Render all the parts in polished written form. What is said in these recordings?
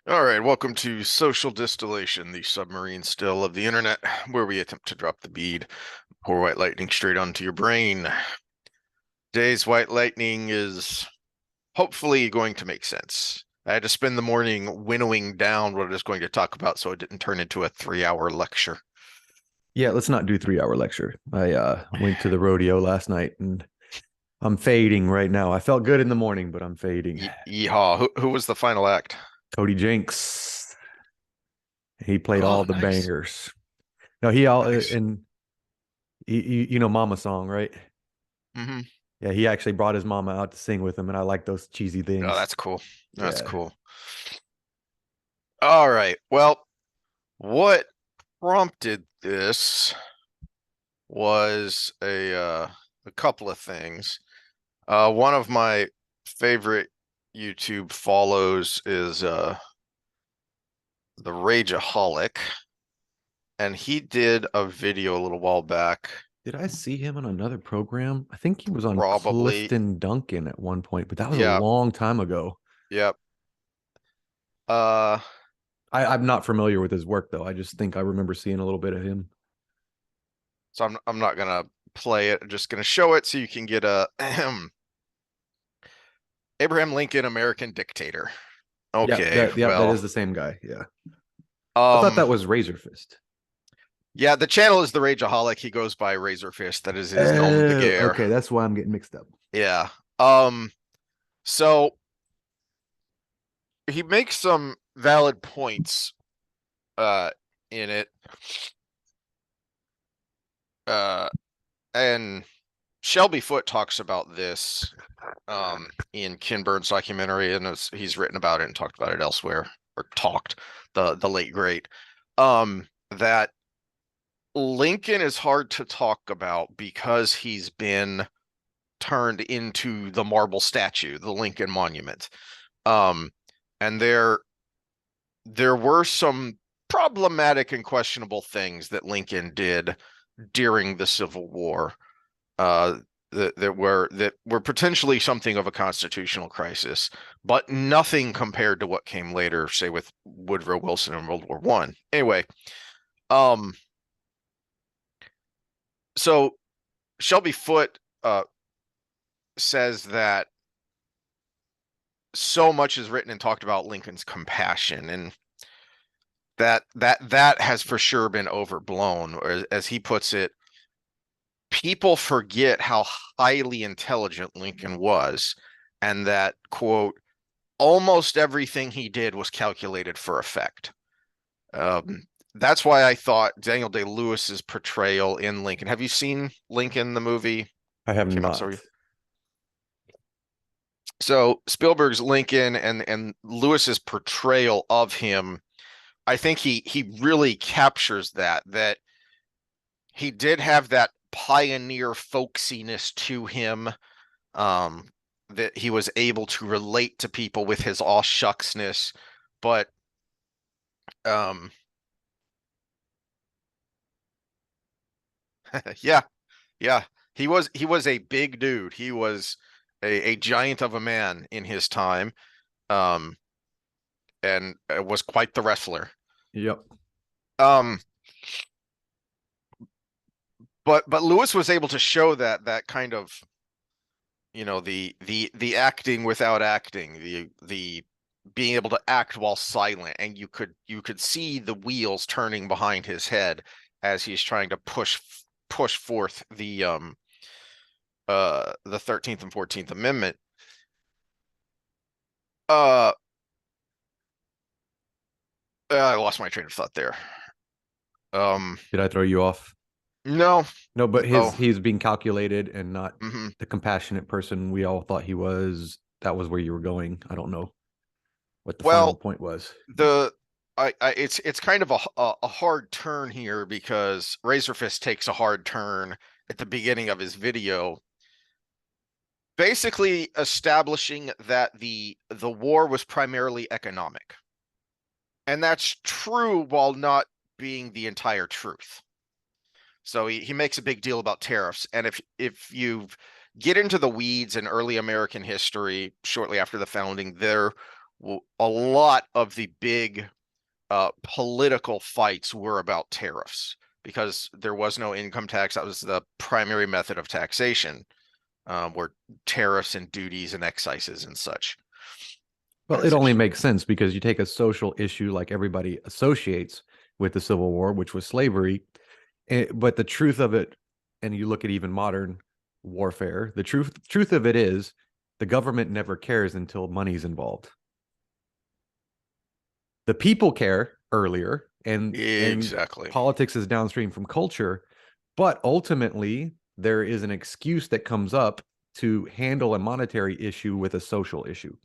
All right, welcome to Social Distillation, the submarine still of the internet, where we attempt to drop the bead, pour white lightning straight onto your brain. Today's white lightning is hopefully going to make sense. I had to spend the morning winnowing down what I was going to talk about so it didn't turn into a 3 hour lecture. Yeah, let's not do 3 hour lecture. I went to the rodeo last night and I'm fading right now. I felt good in the morning, but I'm fading. Yeehaw. Who was the final act? Cody Jinks, he played Oh, all the nice. bangers. No, he all Nice. and you know Mama song, right? Hmm. Yeah, he actually brought his mama out to sing with him, and I like those cheesy Oh, things. that's cool. That's Yeah. cool. All right. Well, what prompted this was a couple of things. One of my favorite YouTube follows is the Ragaholic, and he did a video a little while back, Did I see him on another program? I think he was on probably. Clifton Duncan at one point, but that was a Yeah, long time ago. yep. Uh, I'm not familiar with his work though. I just think I remember seeing a little bit of him. so I'm not gonna play it. I'm just gonna show it so you can get a Abraham Lincoln, American dictator. Yeah, Okay, that is well, the same guy. Yeah. I thought um, that was Razor Fist. yeah, the channel is the Rageaholic. He goes by Razor Fist. That is his nom de Oh, guerre. okay. That's why I'm getting mixed up. Yeah. Um, so he makes some valid points uh in it. Uh and Shelby Foote talks about this in Ken Burns' documentary, and he's written about it and talked about it elsewhere, or talked, the late great. That Lincoln is hard to talk about because he's been turned into the marble statue, the Lincoln Monument. Um and there were some problematic and questionable things that Lincoln did during the Civil War, uh, that were potentially something of a constitutional crisis, but nothing compared to what came later, say with Woodrow Wilson in World War One. Anyway, um, so Shelby Foote says that so much is written and talked about Lincoln's compassion, and that has for sure been overblown, or as he puts it, people forget how highly intelligent Lincoln was, and that, quote, almost everything he did was calculated for effect. That's why I thought Daniel Day-Lewis's portrayal in Lincoln. Have you seen Lincoln, the movie? I have Came out so. not. So Spielberg's Lincoln and Lewis's portrayal of him, I think he really captures that he did have that pioneer folksiness to him, um, that he was able to relate to people with his aw shucksness, but um, yeah, yeah, he was a big dude. He was a giant of a man in his time, um, and was quite the wrestler. Yep. Um, but Lewis was able to show that kind of, the acting without acting, the being able to act while silent, and you could see the wheels turning behind his head as he's trying to push forth the 13th and 14th Amendment. Uh, I lost my train of thought there. Um, Did I throw you off? no, No, but no. he's being calculated and not Hmm. the compassionate person we all thought he was. That was where you were going. I don't know what the final Well, point was. the it's kind of a hard turn here, because Razorfist takes a hard turn at the beginning of his video, basically establishing that the war was primarily economic. And that's true while not being the entire truth. So he makes a big deal about tariffs. And if you get into the weeds in early American history, shortly after the founding, there a lot of the big political fights were about tariffs because there was no income tax. That was the primary method of taxation, were tariffs and duties and excises and such. Well, it only makes sense because you take a social issue like everybody associates with the Civil War, which was slavery, but the truth of it, and you look at even modern warfare, the truth of it is the government never cares until money's involved. The people care earlier, and Exactly. politics is downstream from culture, but ultimately there is an excuse that comes up to handle a monetary issue with a social issue.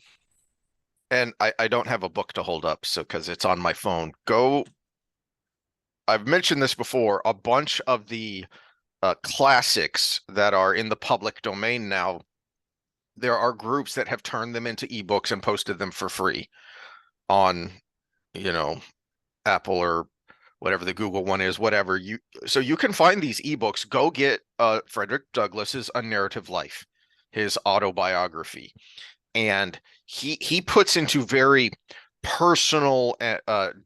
And I don't have a book to hold up, so because it's on my phone. I've mentioned this before, a bunch of the classics that are in the public domain now, there are groups that have turned them into ebooks and posted them for free on, you know, Apple or whatever the Google one is, whatever. So you can find these ebooks. Go get Frederick Douglass's A Narrative Life, his autobiography. And he puts into very personal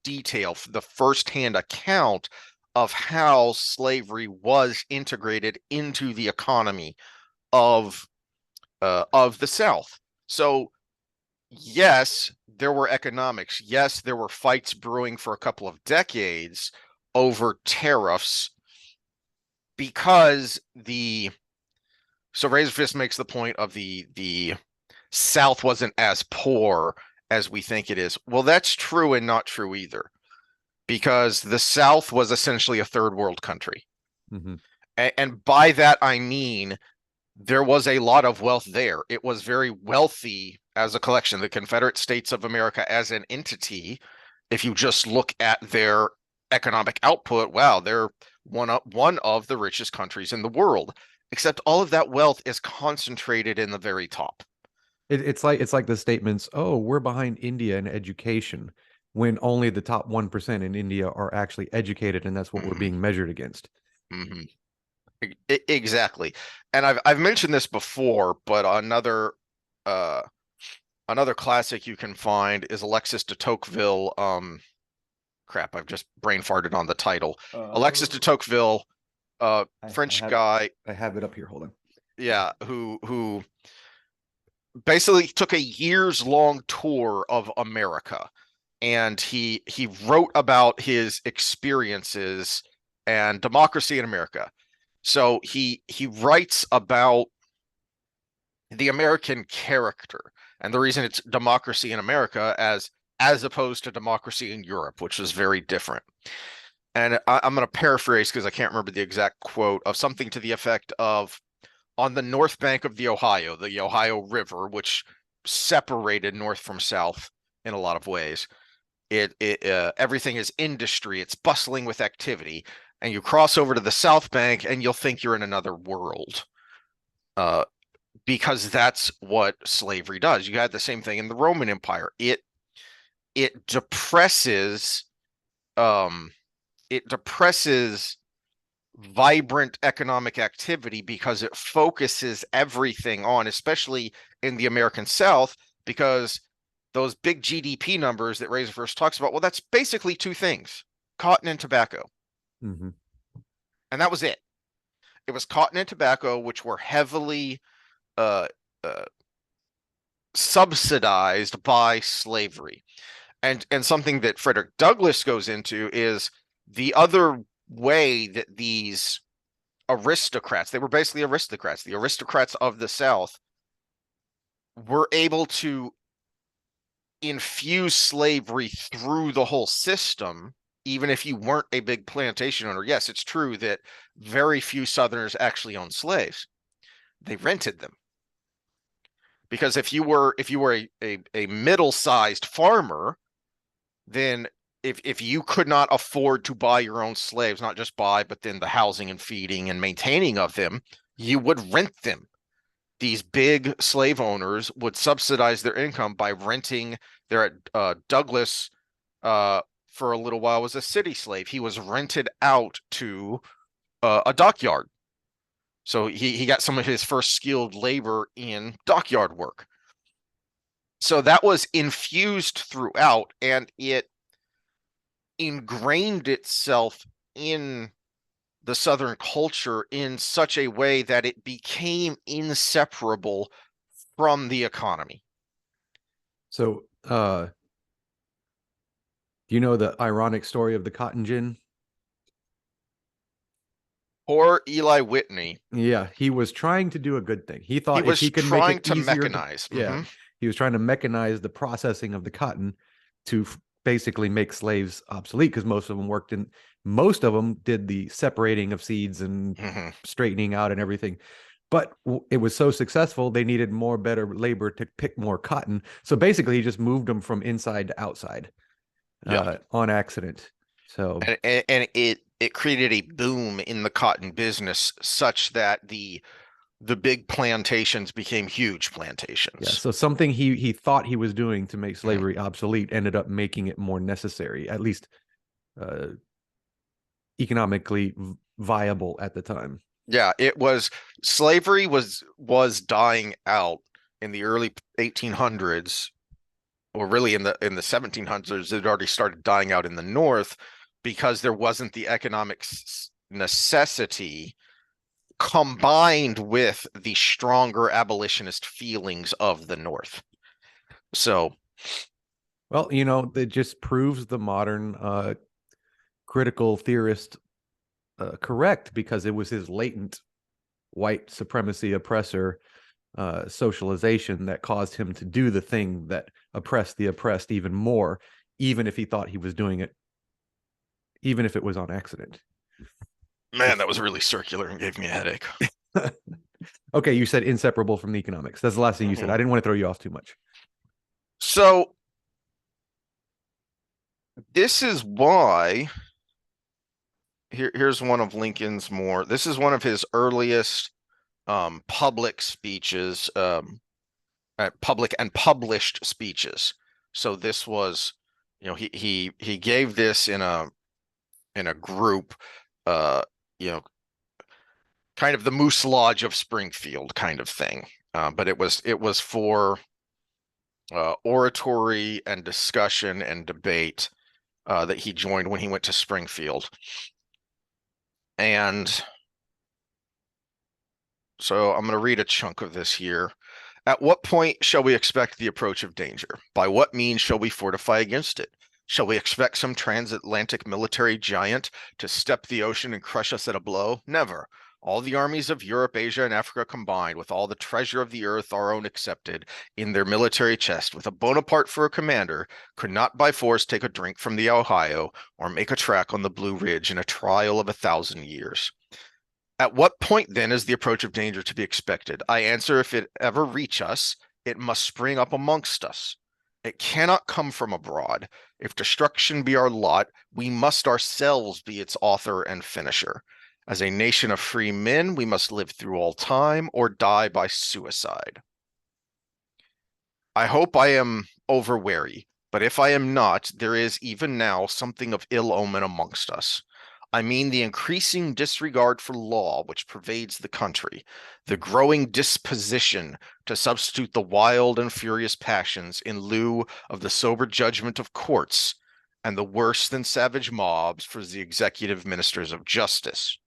detail the firsthand account of how slavery was integrated into the economy of the South. So yes, there were economics. Yes, there were fights brewing for a couple of decades over tariffs because so Razor Fist makes the point of the South wasn't as poor as we think it is. Well, that's true and not true either, because the South was essentially a third world country. Mm-hmm. And by that, I mean, there was a lot of wealth there. It was very wealthy as a collection. The Confederate States of America as an entity, if you just look at their economic output, wow, they're one of the richest countries in the world. Except all of that wealth is concentrated in the very top. It's like the statements, "Oh, we're behind India in education," when only the top 1% in India are actually educated, and that's what we're being measured against. Mm-hmm. Exactly. And I've mentioned this before, but another classic you can find is Alexis de Tocqueville. Crap, I've just brain farted on the title. Alexis de Tocqueville, French guy. I have it up here. Hold on. Yeah, who basically took a years-long tour of America, and he wrote about his experiences and democracy in America. So he writes about the American character and the reason it's democracy in America as opposed to democracy in Europe, which is very different. And I'm going to paraphrase because I can't remember the exact quote, of something to the effect of, on the north bank of the Ohio River, which separated north from south in a lot of ways, everything is industry. It's bustling with activity. And you cross over to the south bank and you'll think you're in another world. Because that's what slavery does. You had the same thing in the Roman Empire. It depresses vibrant economic activity because it focuses everything on, especially in the American South, because those big GDP numbers that Razor First talks about, well, that's basically two things: cotton and tobacco. Mm-hmm. And that was it. It was cotton and tobacco, which were heavily uh, uh, subsidized by slavery. And something that Frederick Douglass goes into is the other way that these aristocrats, they were basically aristocrats, the aristocrats of the South, were able to infuse slavery through the whole system, even if you weren't a big plantation owner. Yes, it's true that very few Southerners actually owned slaves. They rented them. Because if you were a middle-sized farmer, then if you could not afford to buy your own slaves, not just buy, but then the housing and feeding and maintaining of them, you would rent them. These big slave owners would subsidize their income by renting their Douglas for a little while was a city slave. He was rented out to a dockyard. So he got some of his first skilled labor in dockyard work. So that was infused throughout, and it ingrained itself in the Southern culture in such a way that it became inseparable from the economy. So, do you know the ironic story of the cotton gin? Poor Eli Whitney, Yeah, he was trying to do a good thing. He he thought if was he could make trying it to easier to, mechanize. yeah, he was trying to mechanize the processing of the cotton to basically make slaves obsolete because most of them did the separating of seeds and straightening out and everything. But it was so successful, they needed better labor to pick more cotton. So basically, he just moved them from inside to outside Yeah. on accident. So And it created a boom in the cotton business such that the big plantations became huge yeah, plantations. so something he thought he was doing to make Mhm. slavery obsolete ended up making it more necessary, at least uh, economically viable at the time. Yeah, it was slavery was dying out in the early 1800s, or really in the 1700s. It had already started dying out in the North because there wasn't the economic necessity combined with the stronger abolitionist feelings of the North. So, Well, it just proves the modern critical theorist correct because it was his latent white supremacy oppressor socialization that caused him to do the thing that oppressed the oppressed even more, even if he thought he was doing it, even if it was on accident. man, that was really circular and gave me a headache. Okay, you said inseparable from the economics. That's the last thing you said. Mhm. I didn't want to throw you off too much. So, this is why here's one of Lincoln's more. This is one of his earliest public speeches, public and published speeches. So this was, he gave this in a group, uh, you know, kind of the Moose Lodge of Springfield kind of thing. But it was for oratory and discussion and debate that he joined when he went to Springfield. And so I'm going to read a chunk of this here. At what point shall we expect the approach of danger? By what means shall we fortify against it? Shall we expect some transatlantic military giant to step the ocean and crush us at a blow? Never. All the armies of Europe, Asia, and Africa combined, with all the treasure of the earth, our own excepted, in their military chest, with a Bonaparte for a commander, could not by force take a drink from the Ohio, or make a track on the Blue Ridge in a trial of 1,000 years. At what point then is the approach of danger to be expected? I answer, if it ever reach us, it must spring up amongst us. It cannot come from abroad. If destruction be our lot, we must ourselves be its author and finisher. As a nation of free men, we must live through all time or die by suicide. I hope I am over wary, but if I am not, there is even now something of ill omen amongst us. I mean the increasing disregard for law which pervades the country, the growing disposition to substitute the wild and furious passions in lieu of the sober judgment of courts, and the worse than savage mobs for the executive ministers of justice.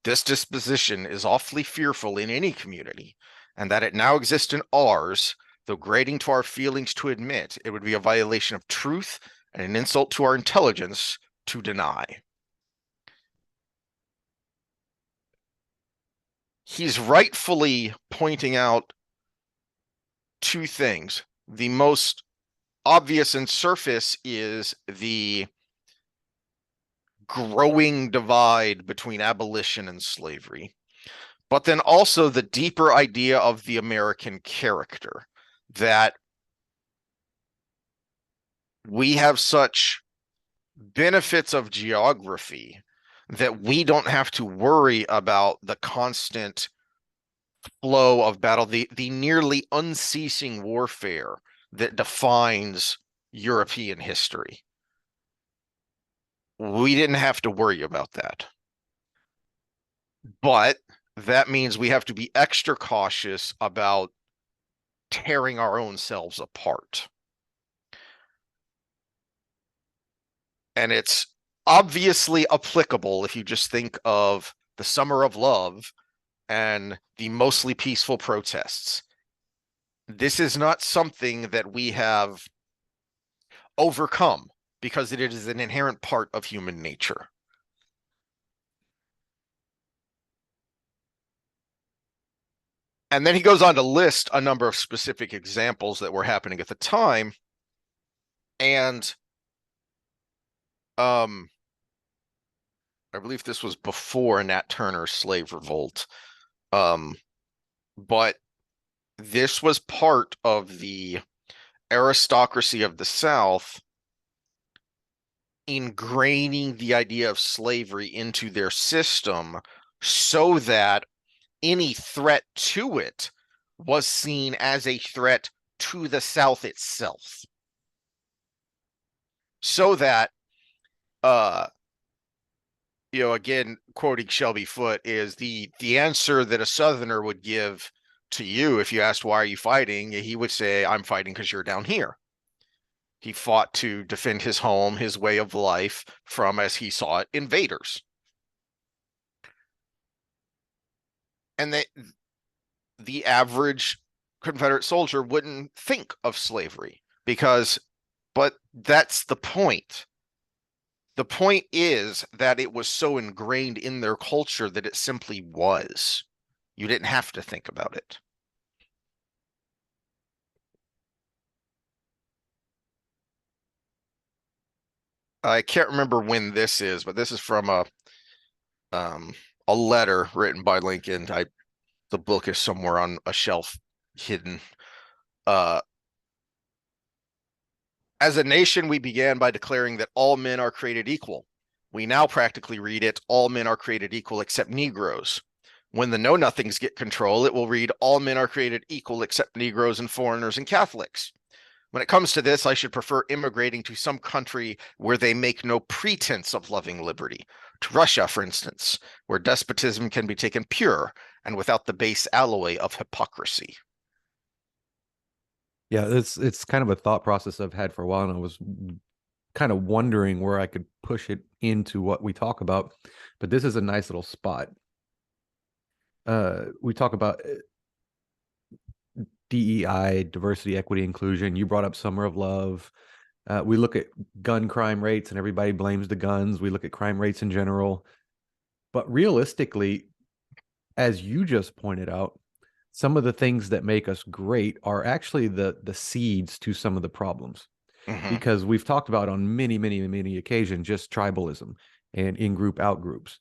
This disposition is awfully fearful in any community, and that it now exists in ours, though grating to our feelings to admit, it would be a violation of truth and an insult to our intelligence to deny. He's rightfully pointing out two things. The most obvious and surface is the growing divide between abolition and slavery, but then also the deeper idea of the American character, that we have such benefits of geography that we don't have to worry about the constant flow of battle, the nearly unceasing warfare that defines European history. We didn't have to worry about that. But that means we have to be extra cautious about tearing our own selves apart. And it's obviously applicable if you just think of the Summer of Love and the mostly peaceful protests. This is not something that we have overcome because it is an inherent part of human nature. And then he goes on to list a number of specific examples that were happening at the time. And I believe this was before Nat Turner's slave revolt. But this was part of the aristocracy of the South ingraining the idea of slavery into their system so that any threat to it was seen as a threat to the South itself. So that, again, quoting Shelby Foote, is the answer that a Southerner would give to you if you asked, why are you fighting? He would say, I'm fighting because you're down here. He fought to defend his home, his way of life from, as he saw it, invaders. And the average Confederate soldier wouldn't think of slavery but that's the point. The point is that it was so ingrained in their culture that it simply was. You didn't have to think about it. I can't remember when this is, but this is from a letter written by Lincoln. The book is somewhere on a shelf hidden. As a nation, we began by declaring that all men are created equal. We now practically read it, all men are created equal except Negroes. When the know-nothings get control, it will read, all men are created equal except Negroes and foreigners and Catholics. When it comes to this, I should prefer immigrating to some country where they make no pretense of loving liberty. To Russia, for instance, where despotism can be taken pure and without the base alloy of hypocrisy. Yeah, it's kind of a thought process I've had for a while, and I was kind of wondering where I could push it into what we talk about, but this is a nice little spot. We talk about DEI, diversity, equity, inclusion. You brought up Summer of Love. We look at gun crime rates and everybody blames the guns. We look at crime rates in general. But realistically, as you just pointed out, some of the things that make us great are actually the seeds to some of the problems. Mm-hmm. Because we've talked about on many occasions just tribalism and in-group, out-groups.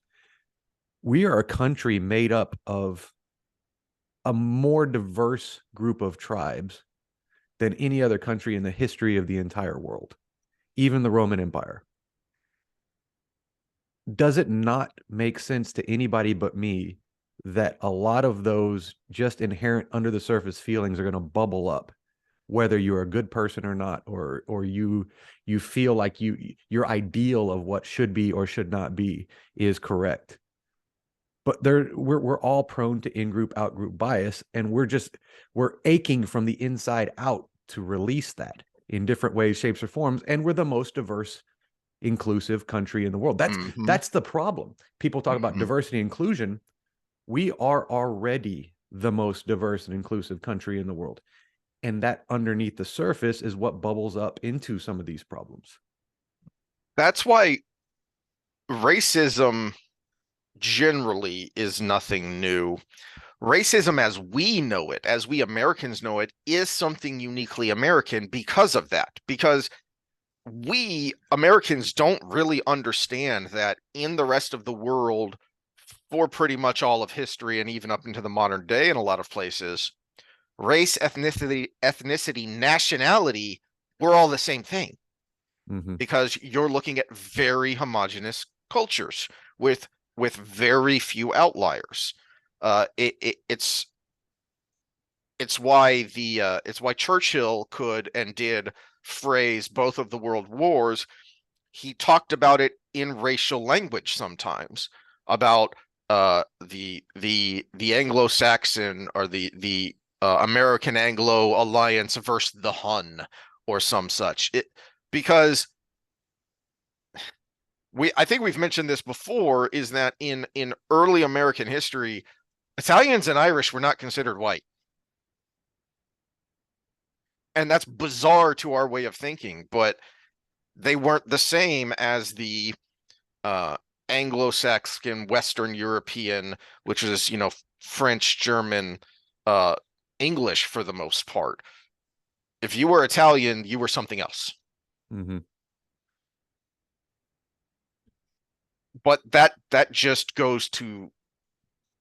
We are a country made up of a more diverse group of tribes than any other country in the history of the entire world, even the Roman Empire. Does it not make sense to anybody but me that a lot of those just inherent under the surface feelings are going to bubble up, whether you're a good person or not, or you feel like your ideal of what should be or should not be is correct? But we're all prone to in-group, out-group bias, and we're aching from the inside out to release that in different ways, shapes, or forms. And we're the most diverse, inclusive country in the world. That's the problem. People talk about diversity and inclusion. We are already the most diverse and inclusive country in the world. And that underneath the surface is what bubbles up into some of these problems. That's why racism generally is nothing new. Racism as we know it, as we Americans know it, is something uniquely American because of that. Because we Americans don't really understand that in the rest of the world, for pretty much all of history and even up into the modern day in a lot of places, race, ethnicity, nationality, we're all the same thing. Because you're looking at very homogenous cultures with very few outliers. It's why Churchill could and did phrase both of the world wars. He talked about it in racial language sometimes, about the Anglo-Saxon or the American Anglo alliance versus the Hun or some such. Because I think we've mentioned this before, is that in early American history, Italians and Irish were not considered white. And that's bizarre to our way of thinking, but they weren't the same as the uh, Anglo-Saxon, Western European, which is, French, German, uh, English for the most part. If you were Italian, you were something else. Mm-hmm. But that just goes to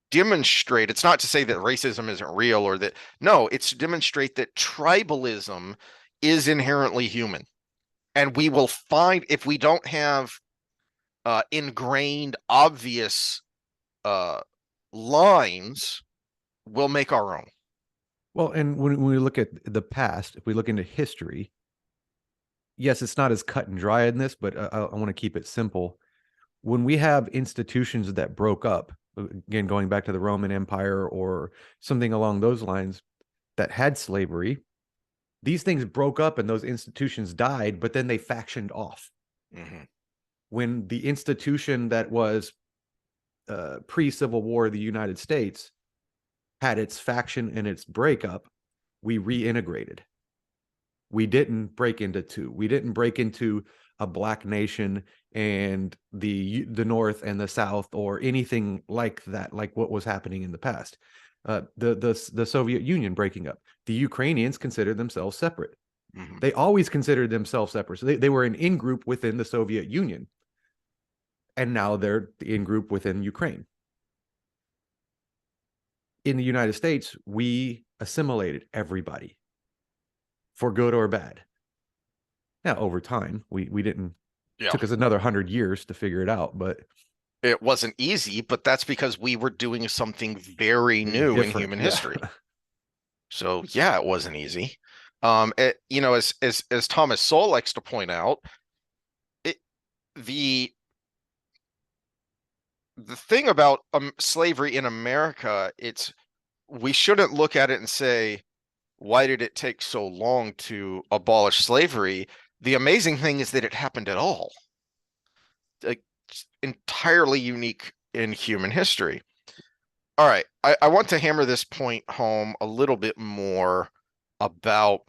demonstrate, it's not to say that racism isn't real or that, no, it's to demonstrate that tribalism is inherently human. And we will find, if we don't have ingrained, obvious lines, we'll make our own. Well, and when we look at the past, if we look into history, yes, it's not as cut and dry in this, but I want to keep it simple. When we have institutions that broke up, again, going back to the Roman Empire or something along those lines that had slavery, these things broke up and those institutions died, but then they factioned off. Mm-hmm. When the institution that was pre-Civil War, the United States, had its faction and its breakup, we reintegrated. We didn't break into two. We didn't break into a black nation and the North and the South or anything like that, like what was happening in the past. The Soviet Union breaking up. The Ukrainians considered themselves separate. Mm-hmm. They always considered themselves separate. So they were an in-group within the Soviet Union. And now they're the in-group within Ukraine. In the United States, we assimilated everybody for good or bad. Now, over time, we didn't, Yeah. took us another 100 years to figure it out, but it wasn't easy, but that's because we were doing something very new in human history. So yeah, it wasn't easy. As Thomas Sowell likes to point out, the thing about slavery in America, we shouldn't look at it and say, why did it take so long to abolish slavery? The amazing thing is that it happened at all. Like, entirely unique in human history. All right, I want to hammer this point home a little bit more about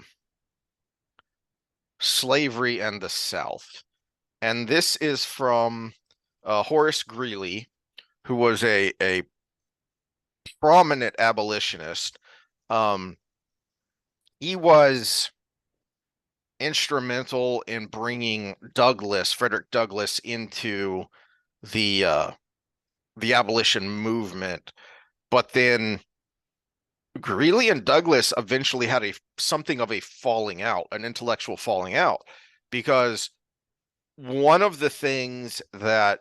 slavery and the South. And this is from Horace Greeley, who was a prominent abolitionist. He was instrumental in bringing Frederick Douglass, into the abolition movement. But then Greeley and Douglass eventually had something of a falling out, an intellectual falling out, because one of the things that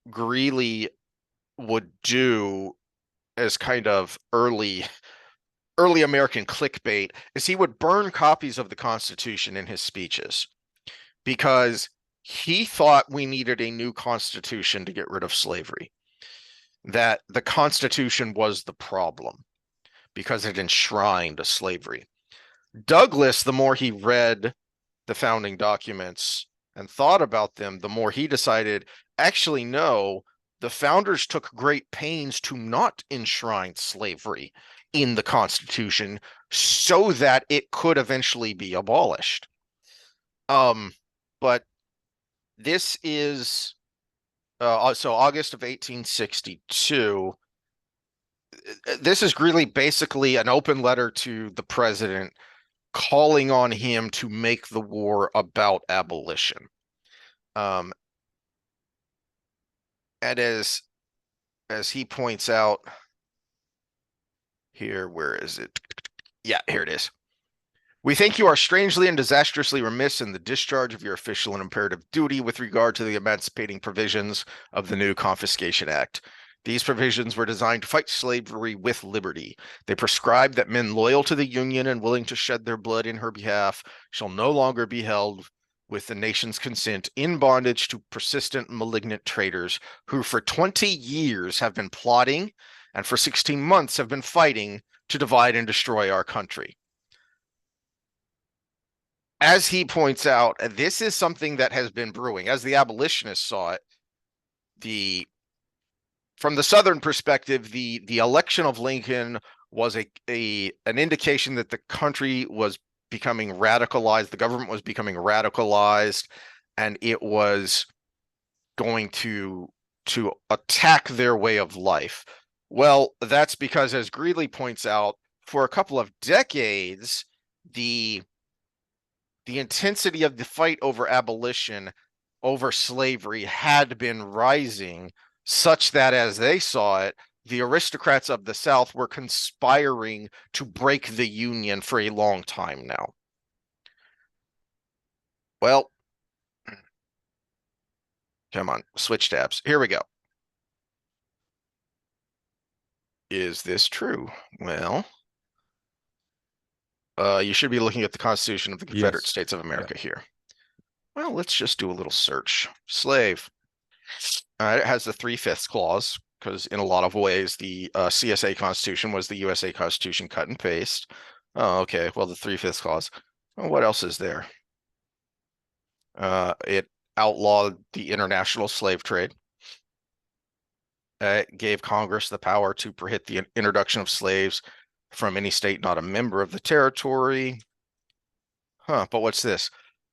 Greeley would do as kind of early American clickbait is he would burn copies of the Constitution in his speeches, because he thought we needed a new constitution to get rid of slavery, that the Constitution was the problem because it enshrined slavery. Douglass, the more he read the founding documents and thought about them, the more he decided, actually, no, the founders took great pains to not enshrine slavery in the Constitution so that it could eventually be abolished. But this is so August of 1862. This is really basically an open letter to the president calling on him to make the war about abolition. And as he points out here, where is it? Yeah, here it is. We think you are strangely and disastrously remiss in the discharge of your official and imperative duty with regard to the emancipating provisions of the new Confiscation Act. These provisions were designed to fight slavery with liberty. They prescribe that men loyal to the Union and willing to shed their blood in her behalf shall no longer be held with the nation's consent in bondage to persistent malignant traitors who for 20 years have been plotting and for 16 months have been fighting to divide and destroy our country. As he points out, this is something that has been brewing. As the abolitionists saw it, from the Southern perspective, the election of Lincoln was an indication that the country was becoming radicalized, the government was becoming radicalized, and it was going to attack their way of life. Well, that's because, as Greeley points out, for a couple of decades, the intensity of the fight over abolition, over slavery, had been rising, such that, as they saw it, the aristocrats of the South were conspiring to break the Union for a long time now. Well, come on, switch tabs. Here we go. Is this true? Well, you should be looking at the Constitution of the Confederate States of America here. Well, let's just do a little search. Slave. It has the 3/5 clause, because in a lot of ways, the CSA Constitution was the USA Constitution cut and paste. Oh, okay. Well, the 3/5 clause. Well, what else is there? It outlawed the international slave trade. It gave Congress the power to prohibit the introduction of slaves from any state not a member of the territory. But what's this?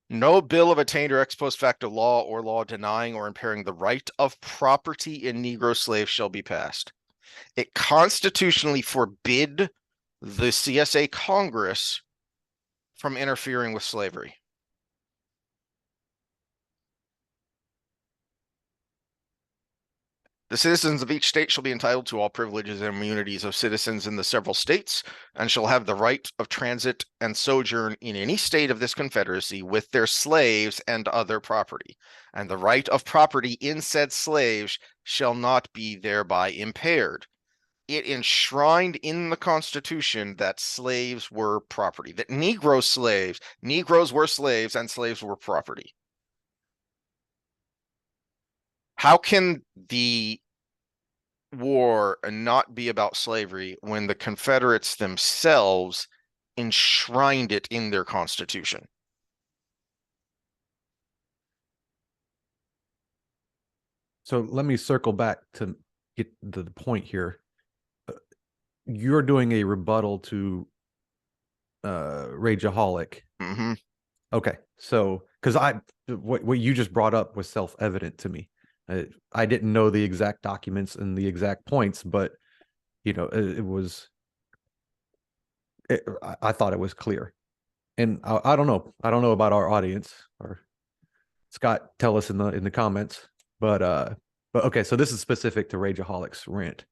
No bill of attainder ex post facto law or law denying or impairing the right of property in Negro slaves shall be passed. It constitutionally forbid the CSA Congress from interfering with slavery. The citizens of each state shall be entitled to all privileges and immunities of citizens in the several states, and shall have the right of transit and sojourn in any state of this confederacy with their slaves and other property. And the right of property in said slaves shall not be thereby impaired. It enshrined in the Constitution that slaves were property, that Negroes were slaves and slaves were property. How can the war not be about slavery when the Confederates themselves enshrined it in their Constitution? So let me circle back to get the point here. You're doing a rebuttal to Ragaholic. Mm-hmm. Okay, so because what you just brought up was self-evident to me. I didn't know the exact documents and the exact points, but you know, I thought it was clear. And I don't know. I don't know about our audience, or Scott, tell us in the comments. But okay, so this is specific to Rageaholic's rant.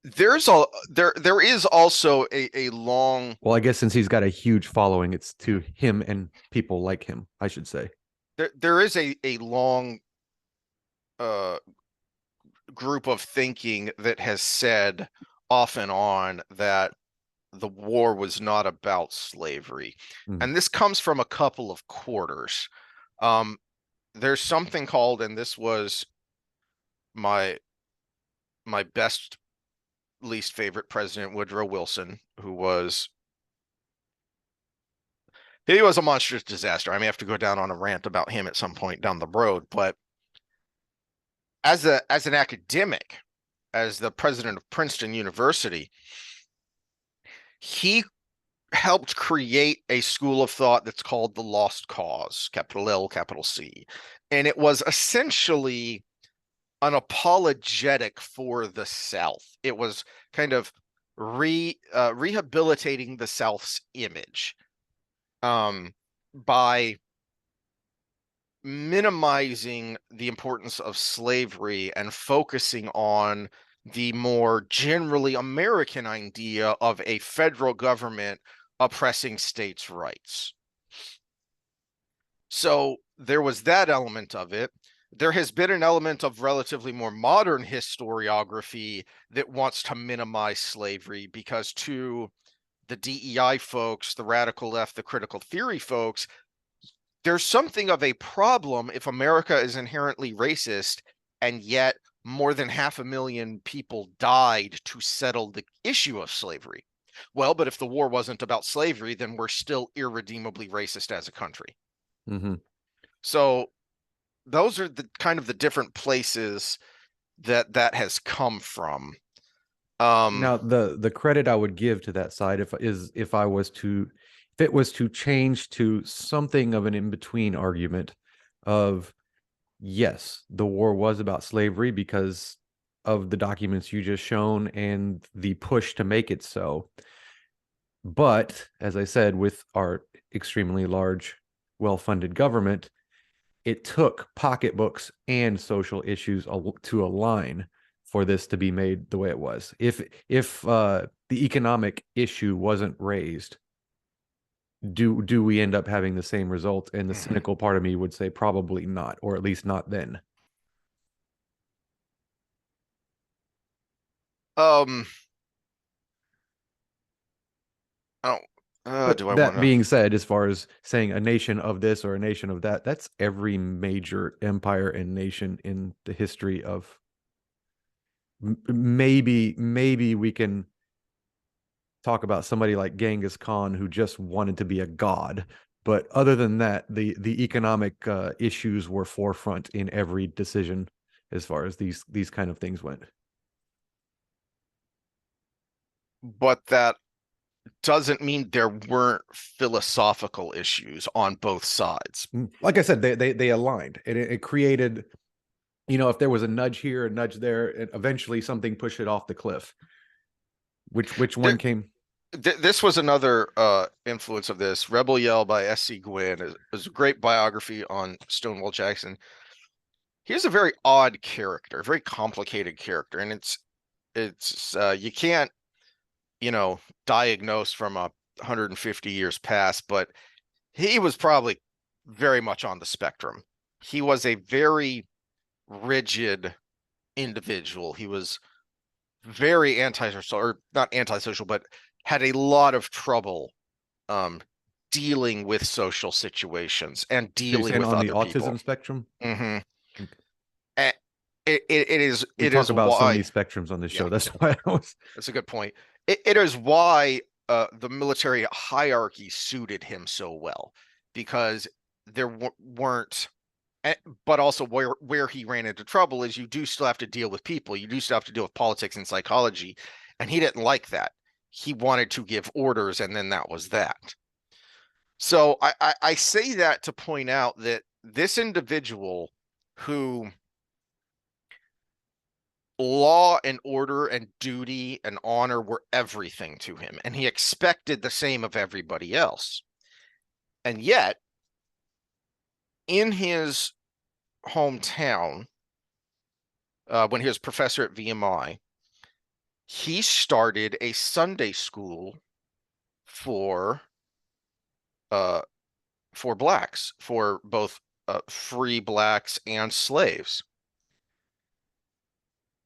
There is also a long, well, I guess since he's got a huge following, it's to him and people like him, I should say. There is a long group of thinking that has said off and on that the war was not about slavery. And this comes from a couple of quarters. There's something called, and this was my best least favorite president, Woodrow Wilson, he was a monstrous disaster. I may have to go down on a rant about him at some point down the road, but as an academic, as the president of Princeton University, he helped create a school of thought that's called the Lost Cause, capital L, capital C. And it was essentially an apologetic for the South. It was kind of rehabilitating the South's image by minimizing the importance of slavery and focusing on the more generally American idea of a federal government oppressing states' rights. So there was that element of it. There has been an element of relatively more modern historiography that wants to minimize slavery, because to the DEI folks, the radical left, the critical theory folks, there's something of a problem if America is inherently racist, and yet more than 500,000 people died to settle the issue of slavery. Well, but if the war wasn't about slavery, then we're still irredeemably racist as a country. Mm-hmm. So those are the kind of the different places that has come from. Now, the credit I would give to that side if I was to if it was to change to something of an in-between argument of yes, the war was about slavery because of the documents you just shown and the push to make it so. But as I said, with our extremely large, well-funded government, it took pocketbooks and social issues to align for this to be made the way it was. If the economic issue wasn't raised, do we end up having the same result? And the cynical part of me would say probably not, or at least not then. Um, oh, But do I want that to? being said, as far as saying a nation of this or a nation of that, that's every major empire and nation in the history of maybe we can talk about somebody like Genghis Khan who just wanted to be a god. But other than that, the economic issues were forefront in every decision as far as these kind of things went. But that doesn't mean there weren't philosophical issues on both sides. Like I said, they aligned, and it created, if there was a nudge here, a nudge there, and eventually something pushed it off the cliff. Which one came? This was another influence of this. Rebel Yell by S.C. Gwynn is a great biography on Stonewall Jackson. He's a very odd character, a very complicated character, and it's you can't diagnose from 150 years past, but he was probably very much on the spectrum. He was a very rigid individual. He was very antisocial, or not antisocial, but had a lot of trouble dealing with social situations and dealing with on the other autism people. spectrum. Mm-hmm. And we it talk is about so why many spectrums on this show. yeah, That's why I was. that's a good point. It is why the military hierarchy suited him so well, because there weren't. But also where he ran into trouble is you do still have to deal with people. You do still have to deal with politics and psychology. And he didn't like that. He wanted to give orders, and then that was that. So I say that to point out that this individual who law and order and duty and honor were everything to him, and he expected the same of everybody else. And yet, in his hometown, when he was professor at VMI, he started a Sunday school for blacks, for both free blacks and slaves.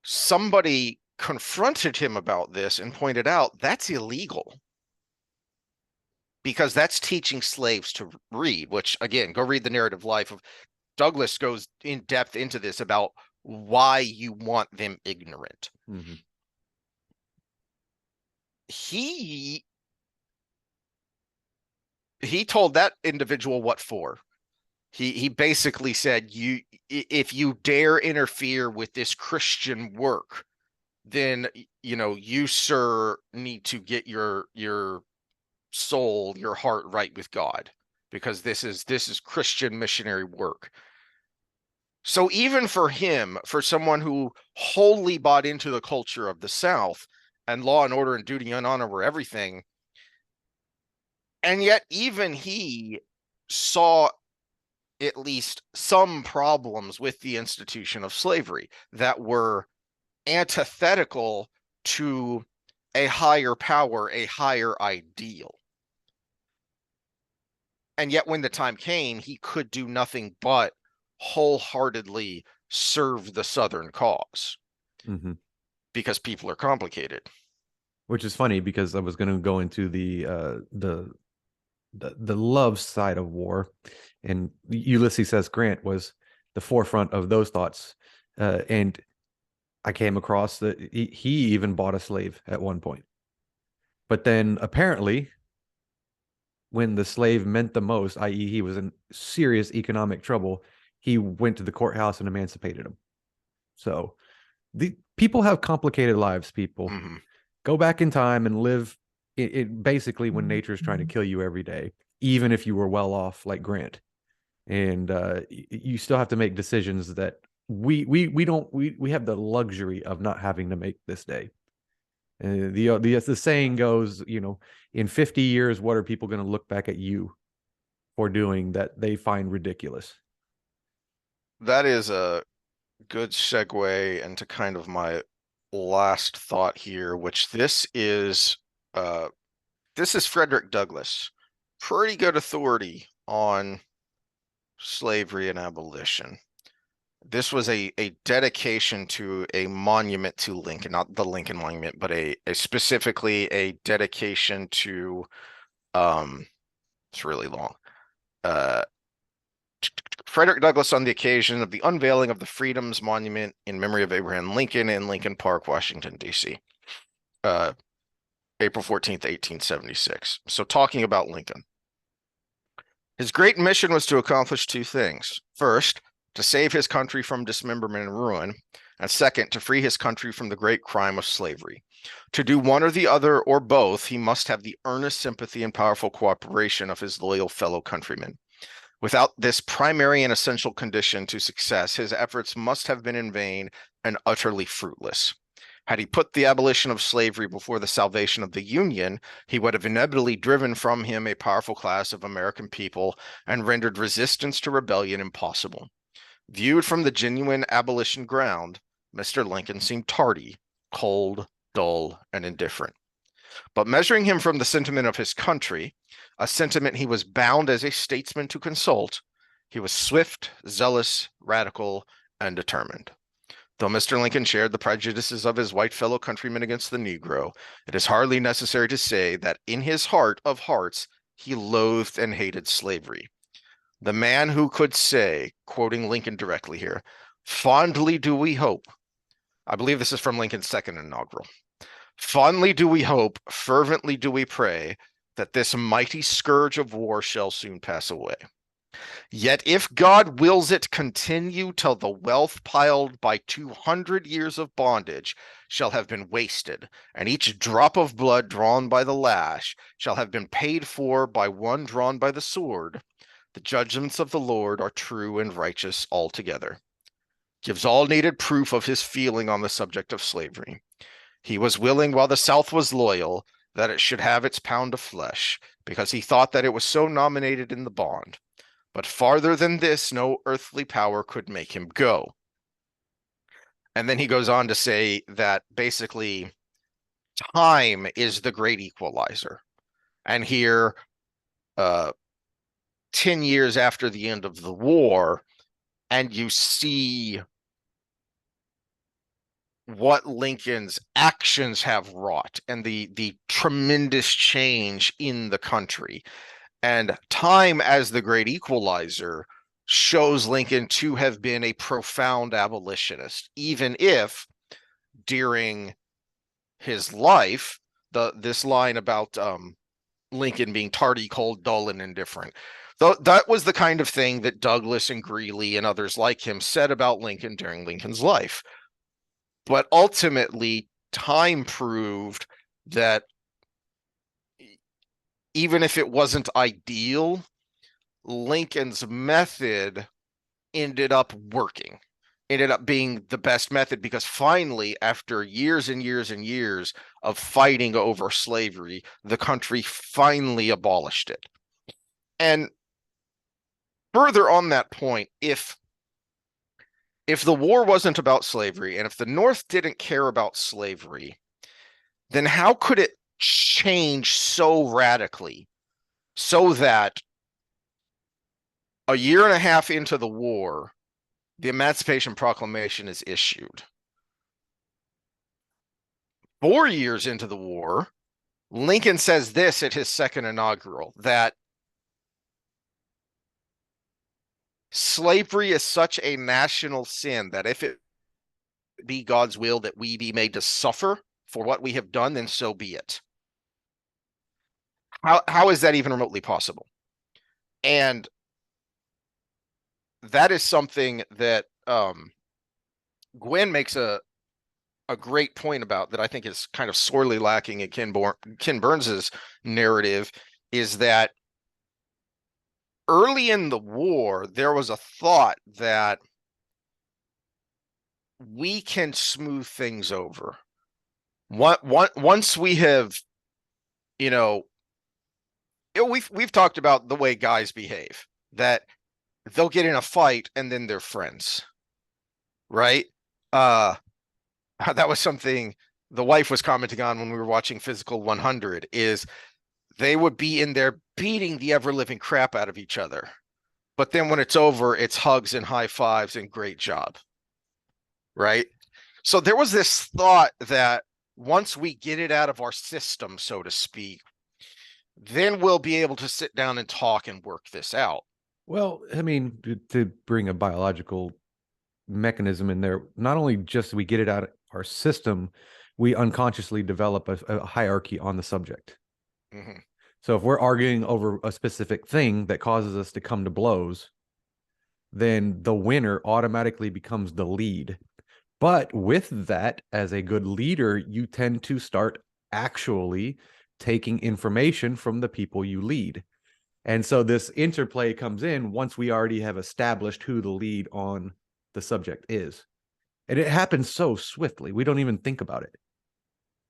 Somebody confronted him about this and pointed out that's illegal, because that's teaching slaves to read, which, again, go read the narrative life of Douglas. Goes in depth into this about why you want them ignorant. Mm-hmm. He told that individual what for. He basically said, if you dare interfere with this Christian work, then you, sir, need to get your soul, your heart right with God, because this is Christian missionary work. So even for him, for someone who wholly bought into the culture of the South and law and order and duty and honor were everything, and yet even he saw at least some problems with the institution of slavery that were antithetical to a higher power, a higher ideal. And yet when the time came, he could do nothing but wholeheartedly serve the Southern cause, Mm-hmm. because people are complicated. Which is funny, because I was going to go into the love side of war, and Ulysses S. Grant was the forefront of those thoughts, and I came across that he even bought a slave at one point. But then apparently, when the slave meant the most, i.e., he was in serious economic trouble, he went to the courthouse and emancipated him. So the people have complicated lives. People Mhm. go back in time and live it basically when nature is trying to kill you every day, even if you were well off like Grant. And you still have to make decisions that we don't we have the luxury of not having to make this day. The saying goes, in 50 years, what are people going to look back at you for doing that they find ridiculous? That is a good segue into kind of my last thought here, which uh this is Frederick Douglass. Pretty good authority on slavery and abolition. This was a dedication to a monument to Lincoln, not the Lincoln Monument, but a specifically a dedication to it's really long. Uh Frederick Douglass on the occasion of the unveiling of the Freedoms Monument in memory of Abraham Lincoln in Lincoln Park, Washington, D.C. Uh, April 14th, 1876. So talking about Lincoln. His great mission was to accomplish two things. First, to save his country from dismemberment and ruin, and second, to free his country from the great crime of slavery. To do one or the other or both, he must have the earnest sympathy and powerful cooperation of his loyal fellow countrymen. Without this primary and essential condition to success, his efforts must have been in vain and utterly fruitless. Had he put the abolition of slavery before the salvation of the Union, he would have inevitably driven from him a powerful class of American people and rendered resistance to rebellion impossible. Viewed from the genuine abolition ground, Mr. Lincoln seemed tardy, cold, dull, and indifferent. But measuring him from the sentiment of his country, a sentiment he was bound as a statesman to consult, he was swift, zealous, radical, and determined. Though Mr. Lincoln shared the prejudices of his white fellow countrymen against the Negro, it is hardly necessary to say that in his heart of hearts he loathed and hated slavery. The man who could say, quoting Lincoln directly here, "Fondly do we hope," I believe this is from Lincoln's second inaugural, "fondly do we hope, fervently do we pray, that this mighty scourge of war shall soon pass away. Yet if God wills it continue till the wealth piled by 200 years of bondage shall have been wasted, and each drop of blood drawn by the lash shall have been paid for by one drawn by the sword, the judgments of the Lord are true and righteous altogether." Gives all needed proof of his feeling on the subject of slavery. He was willing, while the South was loyal, that it should have its pound of flesh, because he thought that it was so nominated in the bond. But farther than this, no earthly power could make him go. And then he goes on to say that basically time is the great equalizer. And here, 10 years after the end of the war, and you see what Lincoln's actions have wrought and the tremendous change in the country. And time as the great equalizer shows Lincoln to have been a profound abolitionist, even if during his life, this line about Lincoln being tardy, cold, dull, and indifferent. That was the kind of thing that Douglass and Greeley and others like him said about Lincoln during Lincoln's life. But ultimately, time proved that even if it wasn't ideal, Lincoln's method ended up working, ended up being the best method, because finally, after years and years and years of fighting over slavery, the country finally abolished it. And further on that point, if the war wasn't about slavery, and if the North didn't care about slavery, then how could it change so radically so that a year and a half into the war, the Emancipation Proclamation is issued? 4 years into the war, Lincoln says this at his second inaugural, that slavery is such a national sin that if it be God's will that we be made to suffer for what we have done, then so be it. How is that even remotely possible? And that is something that Gwen makes a great point about that I think is kind of sorely lacking in Ken Burns's narrative, is that early in the war, there was a thought that we can smooth things over. Once we have, you know, we've talked about the way guys behave, that they'll get in a fight and then they're friends, right? That was something the wife was commenting on when we were watching Physical 100, is they would be in there beating the ever-living crap out of each other. But then when it's over, it's hugs and high fives and great job, right? So there was this thought that once we get it out of our system, so to speak, then we'll be able to sit down and talk and work this out. Well, I mean, to bring a biological mechanism in there, not only just we get it out of our system, we unconsciously develop a hierarchy on the subject. Mm-hmm. So if we're arguing over a specific thing that causes us to come to blows, then the winner automatically becomes the lead. But with that, as a good leader, you tend to start actually taking information from the people you lead. And so this interplay comes in once we already have established who the lead on the subject is. And it happens so swiftly. We don't even think about it.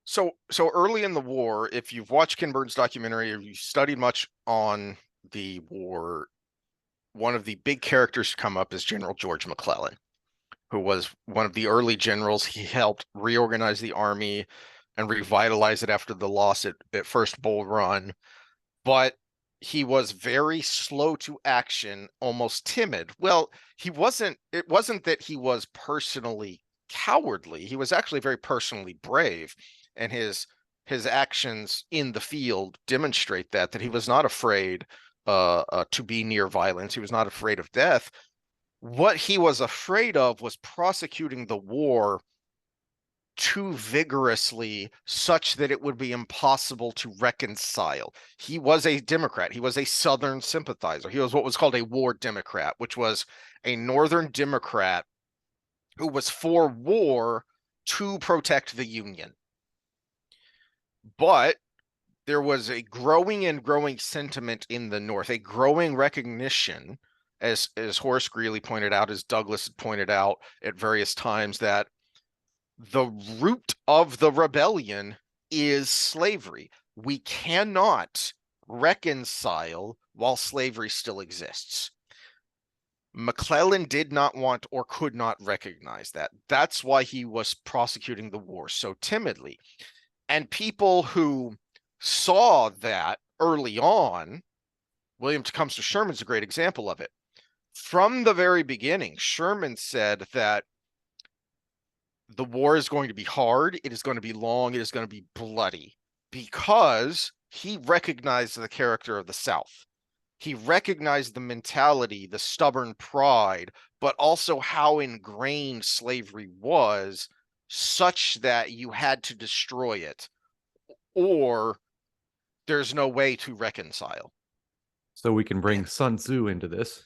So early in the war, if you've watched Ken Burns' documentary or you studied much on the war, one of the big characters to come up is General George McClellan, who was one of the early generals. He helped reorganize the army and revitalize it after the loss at First Bull Run. But he was very slow to action, almost timid. Well, it wasn't that he was personally cowardly. He was actually very personally brave, and his actions in the field demonstrate that he was not afraid to be near violence. He was not afraid of death. What he was afraid of was prosecuting the war too vigorously, such that it would be impossible to reconcile. He was a Democrat. He was a Southern sympathizer. He was what was called a war Democrat, which was a Northern Democrat who was for war to protect the Union. But there was a growing sentiment in the North, a growing recognition, as Horace Greeley pointed out, as Douglas had pointed out at various times, that the root of the rebellion is slavery. We cannot reconcile while slavery still exists. McClellan did not want or could not recognize that. That's why he was prosecuting the war so timidly. And people who saw that early on, William Tecumseh Sherman's a great example of it. From the very beginning, Sherman said that the war is going to be hard, it is going to be long, it is going to be bloody, because he recognized the character of the South. He recognized the mentality, the stubborn pride, but also how ingrained slavery was, such that you had to destroy it, or there's no way to reconcile. So we can bring Sun Tzu into this.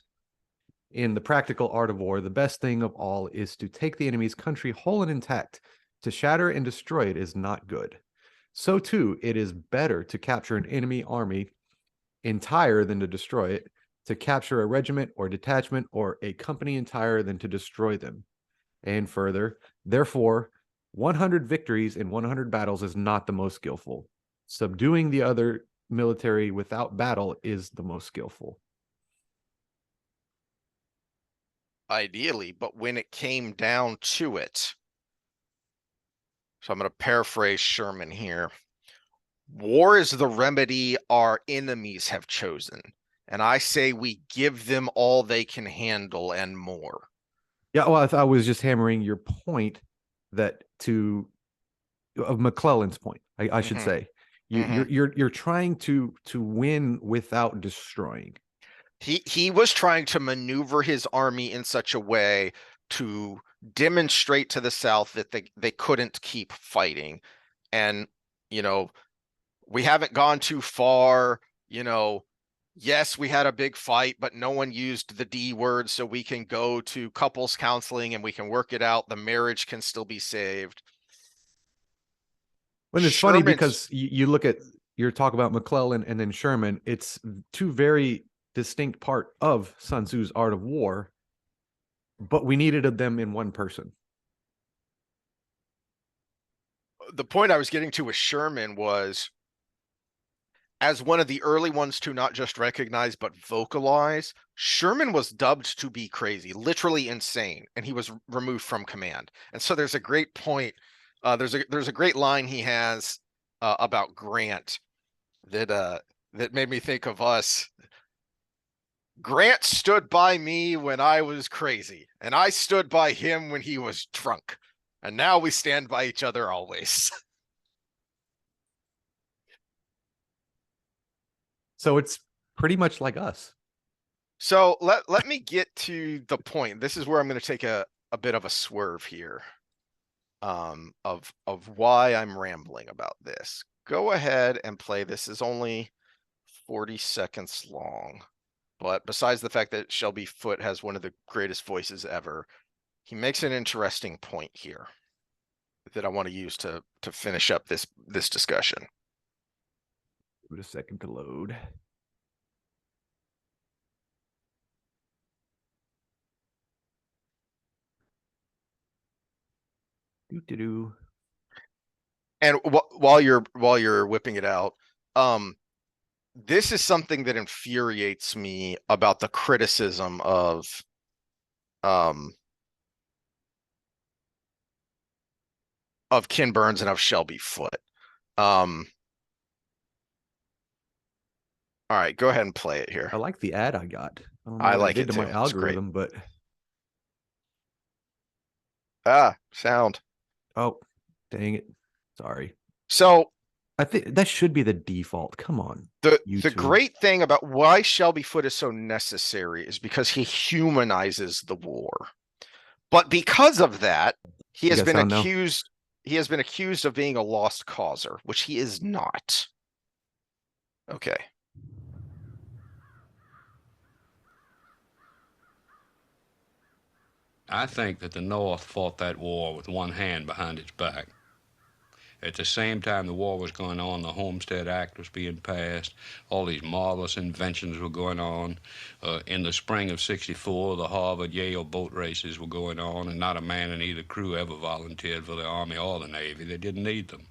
In The Practical Art of War, the best thing of all is to take the enemy's country whole and intact. To shatter and destroy it is not good. So too, it is better to capture an enemy army entire than to destroy it, to capture a regiment or detachment or a company entire than to destroy them. And further, therefore, 100 victories in 100 battles is not the most skillful. Subduing the other military without battle is the most skillful. Ideally, but when it came down to it, so I'm going to paraphrase Sherman here. War is the remedy our enemies have chosen, and I say we give them all they can handle and more. Yeah, well, I was just hammering your point that of McClellan's point, I should say. You're trying to win without destroying. He was trying to maneuver his army in such a way to demonstrate to the South that they couldn't keep fighting. And, you know, we haven't gone too far, you know, yes, we had a big fight, but no one used the D word, so we can go to couples counseling and we can work it out. The marriage can still be saved. When it's funny Sherman's because you look at your talk about McClellan and then Sherman, it's two very distinct part of Sun Tzu's Art of War, but we needed them in one person. the point I was getting to with Sherman was, as one of the early ones to not just recognize but vocalize, Sherman was dubbed to be crazy, literally insane, and he was removed from command. And so there's a great point. There's a great line he has about Grant that made me think of us. Grant stood by me when I was crazy, and I stood by him when he was drunk. And now we stand by each other always. So it's pretty much like us. So let me get to the point. This is where I'm going to take a bit of a swerve here, of why I'm rambling about this. Go ahead and play. This is only 40 seconds long, but besides the fact that Shelby Foote has one of the greatest voices ever, he makes an interesting point here that I want to use to finish up this discussion. Give it a second to load. Do. And while you're whipping it out, this is something that infuriates me about the criticism of Ken Burns and of Shelby Foote. All right, go ahead and play it here. I like the ad I got. I don't know I what like it did it to my too. It's great. algorithm, but sound. oh, dang it. Sorry. So I think that should be the default. Come on. the YouTube. great thing about why Shelby Foote is so necessary is because he humanizes the war. But because of that, he You has got been sound now? accused of being a lost causer, which he is not. Okay. I think that the North fought that war with one hand behind its back. At the same time the war was going on, the Homestead Act was being passed. All these marvelous inventions were going on. In the spring of '64, the Harvard-Yale boat races were going on, and not a man in either crew ever volunteered for the Army or the Navy. They didn't need them.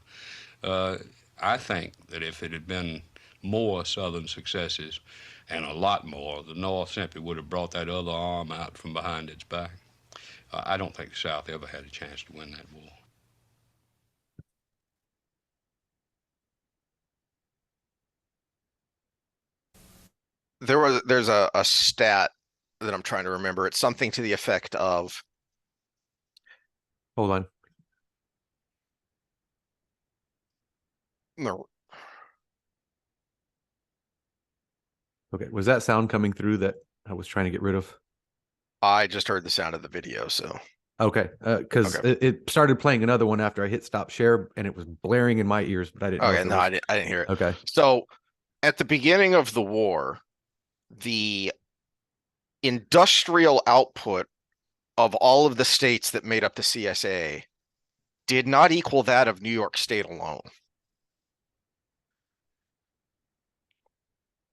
I think that if it had been more Southern successes, and a lot more, the North simply would have brought that other arm out from behind its back. I don't think the South ever had a chance to win that war. There's a stat that I'm trying to remember. It's something to the effect of, Hold on. no, Okay. Was that sound coming through that I was trying to get rid of? I just heard the sound of the video, so Okay. Because Okay. it started playing another one after I hit stop share and it was blaring in my ears, but I didn't know okay, if it no, was... I didn't hear it. Okay. So at the beginning of the war, the industrial output of all of the states that made up the CSA did not equal that of New York State alone.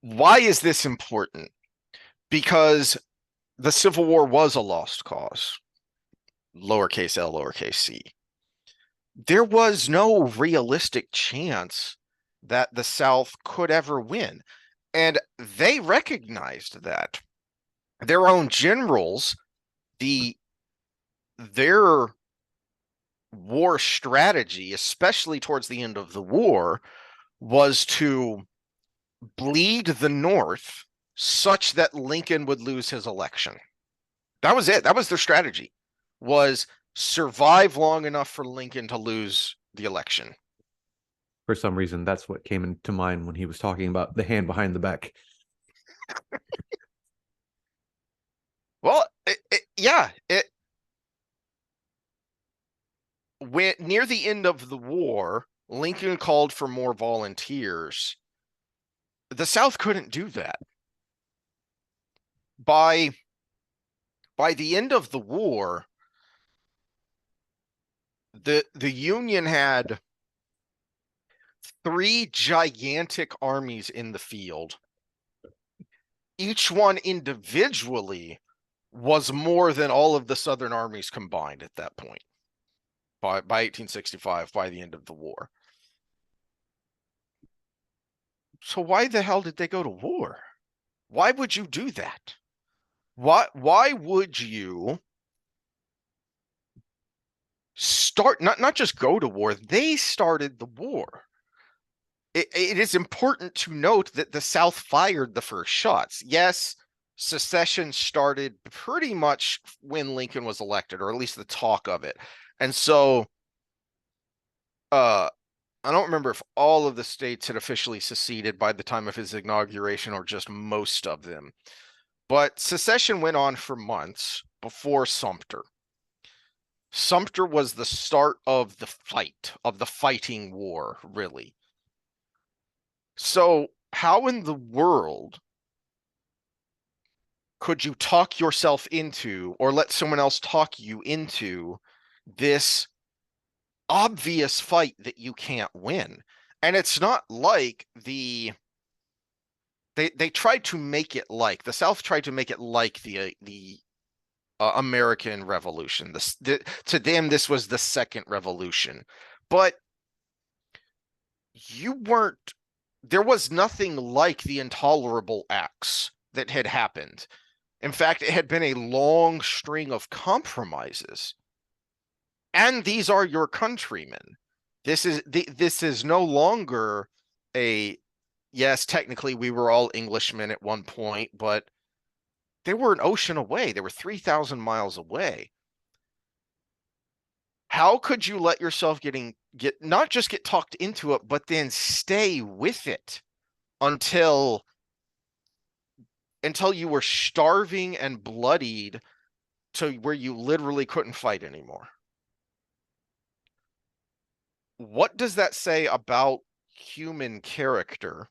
Why is this important? Because the Civil War was a lost cause, lowercase l, lowercase c. There was no realistic chance that the South could ever win. And they recognized that. Their own generals, their war strategy, especially towards the end of the war, was to bleed the North such that Lincoln would lose his election. That was it. That was their strategy, was survive long enough for Lincoln to lose the election. For some reason, that's what came into mind when he was talking about the hand behind the back. Well, when near the end of the war, Lincoln called for more volunteers. The South couldn't do that. By the end of the war, the Union had 3 gigantic armies in the field. Each one individually was more than all of the Southern armies combined at that point. By 1865, by the end of the war. So why the hell did they go to war? Why would you do that? Why would you start, not just go to war, they started the war. It is important to note that the South fired the first shots. Yes, secession started pretty much when Lincoln was elected, or at least the talk of it. And so I don't remember if all of the states had officially seceded by the time of his inauguration or just most of them. But secession went on for months before Sumter. Sumter was the start of the fight, of the fighting war, really. So how in the world could you talk yourself into, or let someone else talk you into, this obvious fight that you can't win? And it's not like they tried to make it like, the South tried to make it like the American Revolution. To them, this was the second revolution. But there was nothing like the intolerable acts that had happened. In fact, it had been a long string of compromises. And these are your countrymen. This is no longer yes, technically we were all Englishmen at one point, but they were an ocean away. They were 3,000 miles away. How could you let yourself not just get talked into it, but then stay with it until you were starving and bloodied to where you literally couldn't fight anymore? What does that say about human character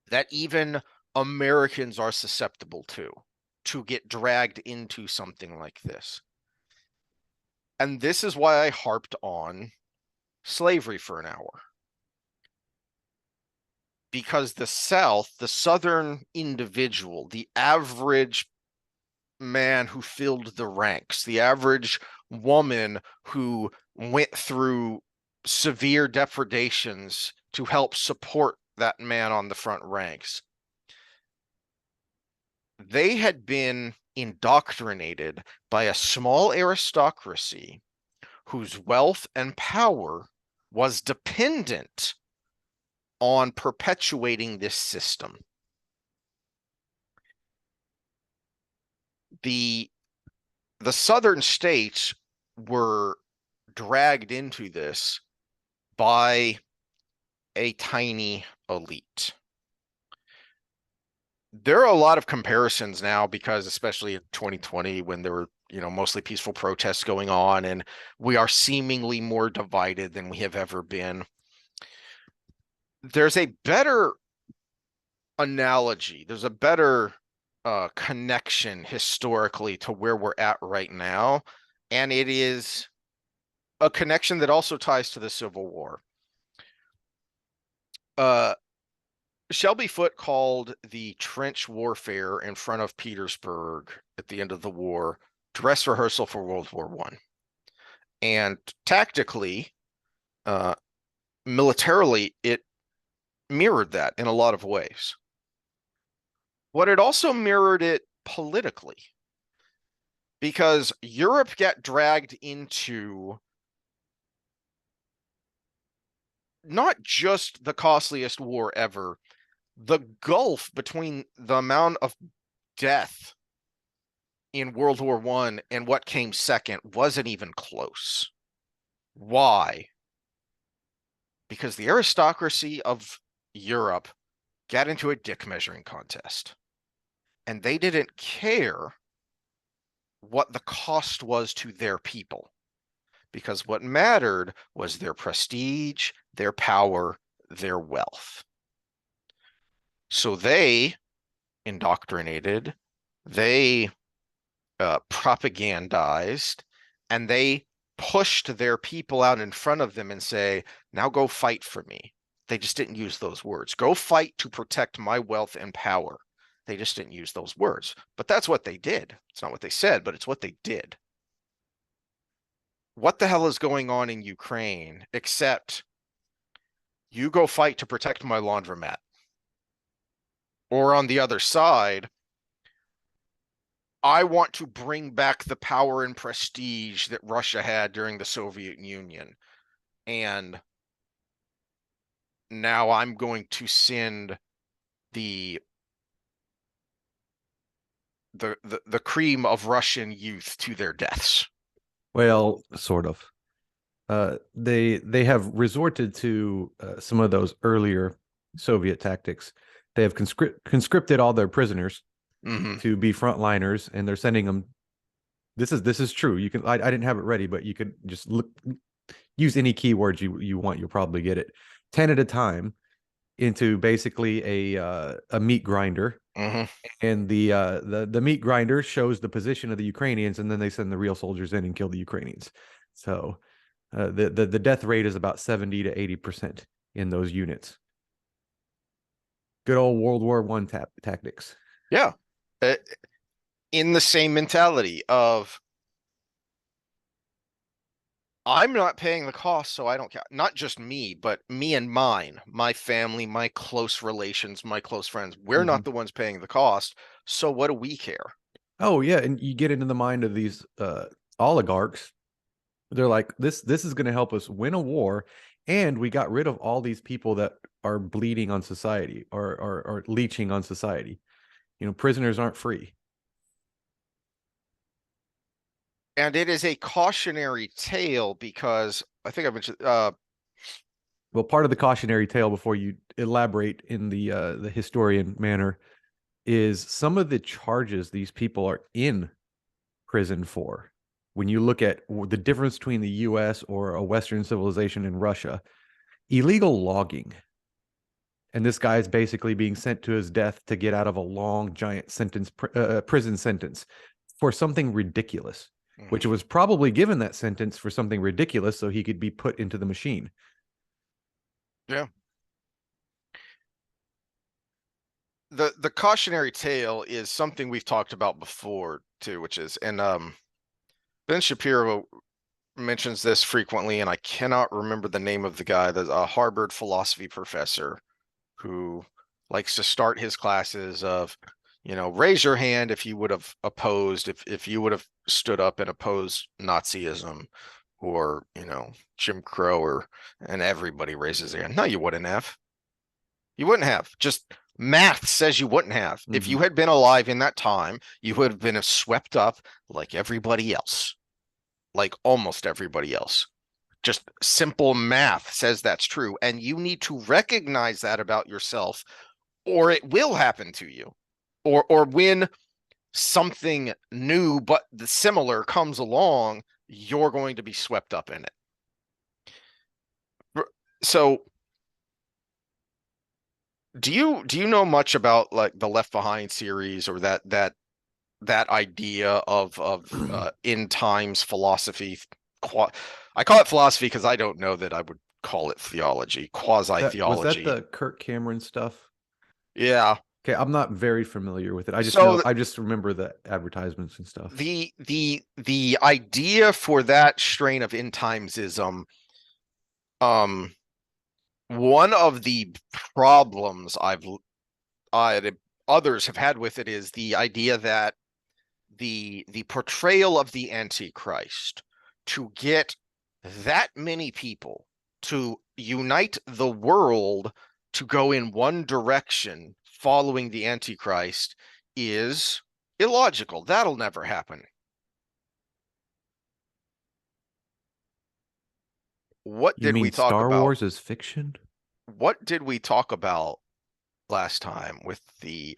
that even Americans are susceptible to get dragged into something like this? And this is why I harped on slavery for an hour. Because the South, the Southern individual, the average man who filled the ranks, the average woman who went through severe depredations to help support that man on the front ranks, they had been indoctrinated by a small aristocracy whose wealth and power was dependent on perpetuating this system. The southern states were dragged into this by a tiny elite. There are a lot of comparisons now, because especially in 2020, when there were, mostly peaceful protests going on, and we are seemingly more divided than we have ever been. There's a better analogy. There's a better connection historically to where we're at right now. And it is a connection that also ties to the Civil War. Shelby Foote called the trench warfare in front of Petersburg at the end of the war dress rehearsal for World War I. And tactically, militarily, it mirrored that in a lot of ways. But it also mirrored it politically, because Europe got dragged into not just the costliest war ever, the gulf between the amount of death in World War I and what came second wasn't even close. Why? Because the aristocracy of Europe got into a dick measuring contest, and they didn't care what the cost was to their people, because what mattered was their prestige, their power, their wealth. So they indoctrinated, they propagandized, and they pushed their people out in front of them and say, now go fight for me. They just didn't use those words. Go fight to protect my wealth and power. They just didn't use those words. But that's what they did. It's not what they said, but it's what they did. What the hell is going on in Ukraine except you go fight to protect my laundromat? Or on the other side, I want to bring back the power and prestige that Russia had during the Soviet Union. And now I'm going to send the cream of Russian youth to their deaths. Well, sort of. They have resorted to some of those earlier Soviet tactics. They have conscripted all their prisoners to be frontliners, and they're sending them. This is true. You can. I didn't have it ready, but you could just use any keywords you want. You'll probably get it. 10 at a time into basically a meat grinder. And the meat grinder shows the position of the Ukrainians, and then they send the real soldiers in and kill the Ukrainians. So the death rate is about 70 to 80% in those units. Good old World War I tactics. Yeah. In the same mentality of, I'm not paying the cost, so I don't care. Not just me, but me and mine, my family, my close relations, my close friends. We're not the ones paying the cost, so what do we care? Oh, yeah, and you get into the mind of these oligarchs. They're like, this is going to help us win a war, and we got rid of all these people that are bleeding on society or leeching on society. You know, prisoners aren't free. And it is a cautionary tale because I think I mentioned. Well, part of the cautionary tale, before you elaborate in the historian manner, is some of the charges these people are in prison for. When you look at the difference between the U.S. or a Western civilization and Russia, illegal logging. And this guy is basically being sent to his death to get out of a long, giant prison sentence for something ridiculous, which was probably given that sentence for something ridiculous so he could be put into the machine. Yeah. The cautionary tale is something we've talked about before too, which is, and Ben Shapiro mentions this frequently, and I cannot remember the name of the guy. There's a Harvard philosophy professor who likes to start his classes of, raise your hand if you would have opposed, if you would have stood up and opposed Nazism or, Jim Crow, and everybody raises their hand. No, you wouldn't have. You wouldn't have. Just math says you wouldn't have. If you had been alive in that time, you would have been swept up like everybody else, like almost everybody else. Just simple math says that's true. And you need to recognize that about yourself, or it will happen to you. Or when something new but similar comes along, you're going to be swept up in it. So do you know much about like the Left Behind series, or that idea of end times philosophy? I call it philosophy because I don't know that I would call it theology, quasi-theology. Was that the Kirk Cameron stuff? Yeah. Okay, I'm not very familiar with it. I just remember the advertisements and stuff. The idea for that strain of end timesism, one of the problems others have had with it is the idea that the portrayal of the Antichrist to get that many people to unite the world to go in one direction following the Antichrist is illogical. That'll never happen. What did we talk about? Star Wars is fiction? What did we talk about last time with the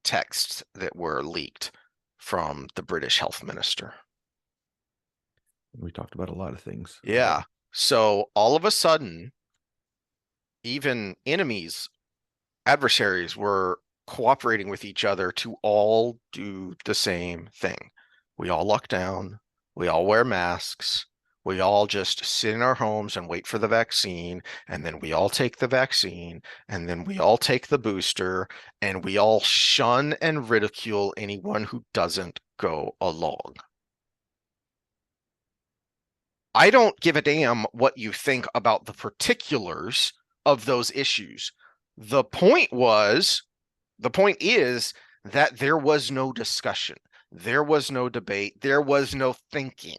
texts that were leaked from the British health minister? We talked about a lot of things. Yeah. So all of a sudden, even enemies, adversaries were cooperating with each other to all do the same thing. We all lock down, we all wear masks, we all just sit in our homes and wait for the vaccine, and then we all take the vaccine, and then we all take the booster, and we all shun and ridicule anyone who doesn't go along. I don't give a damn what you think about the particulars of those issues. The point is that there was no discussion. There was no debate. There was no thinking.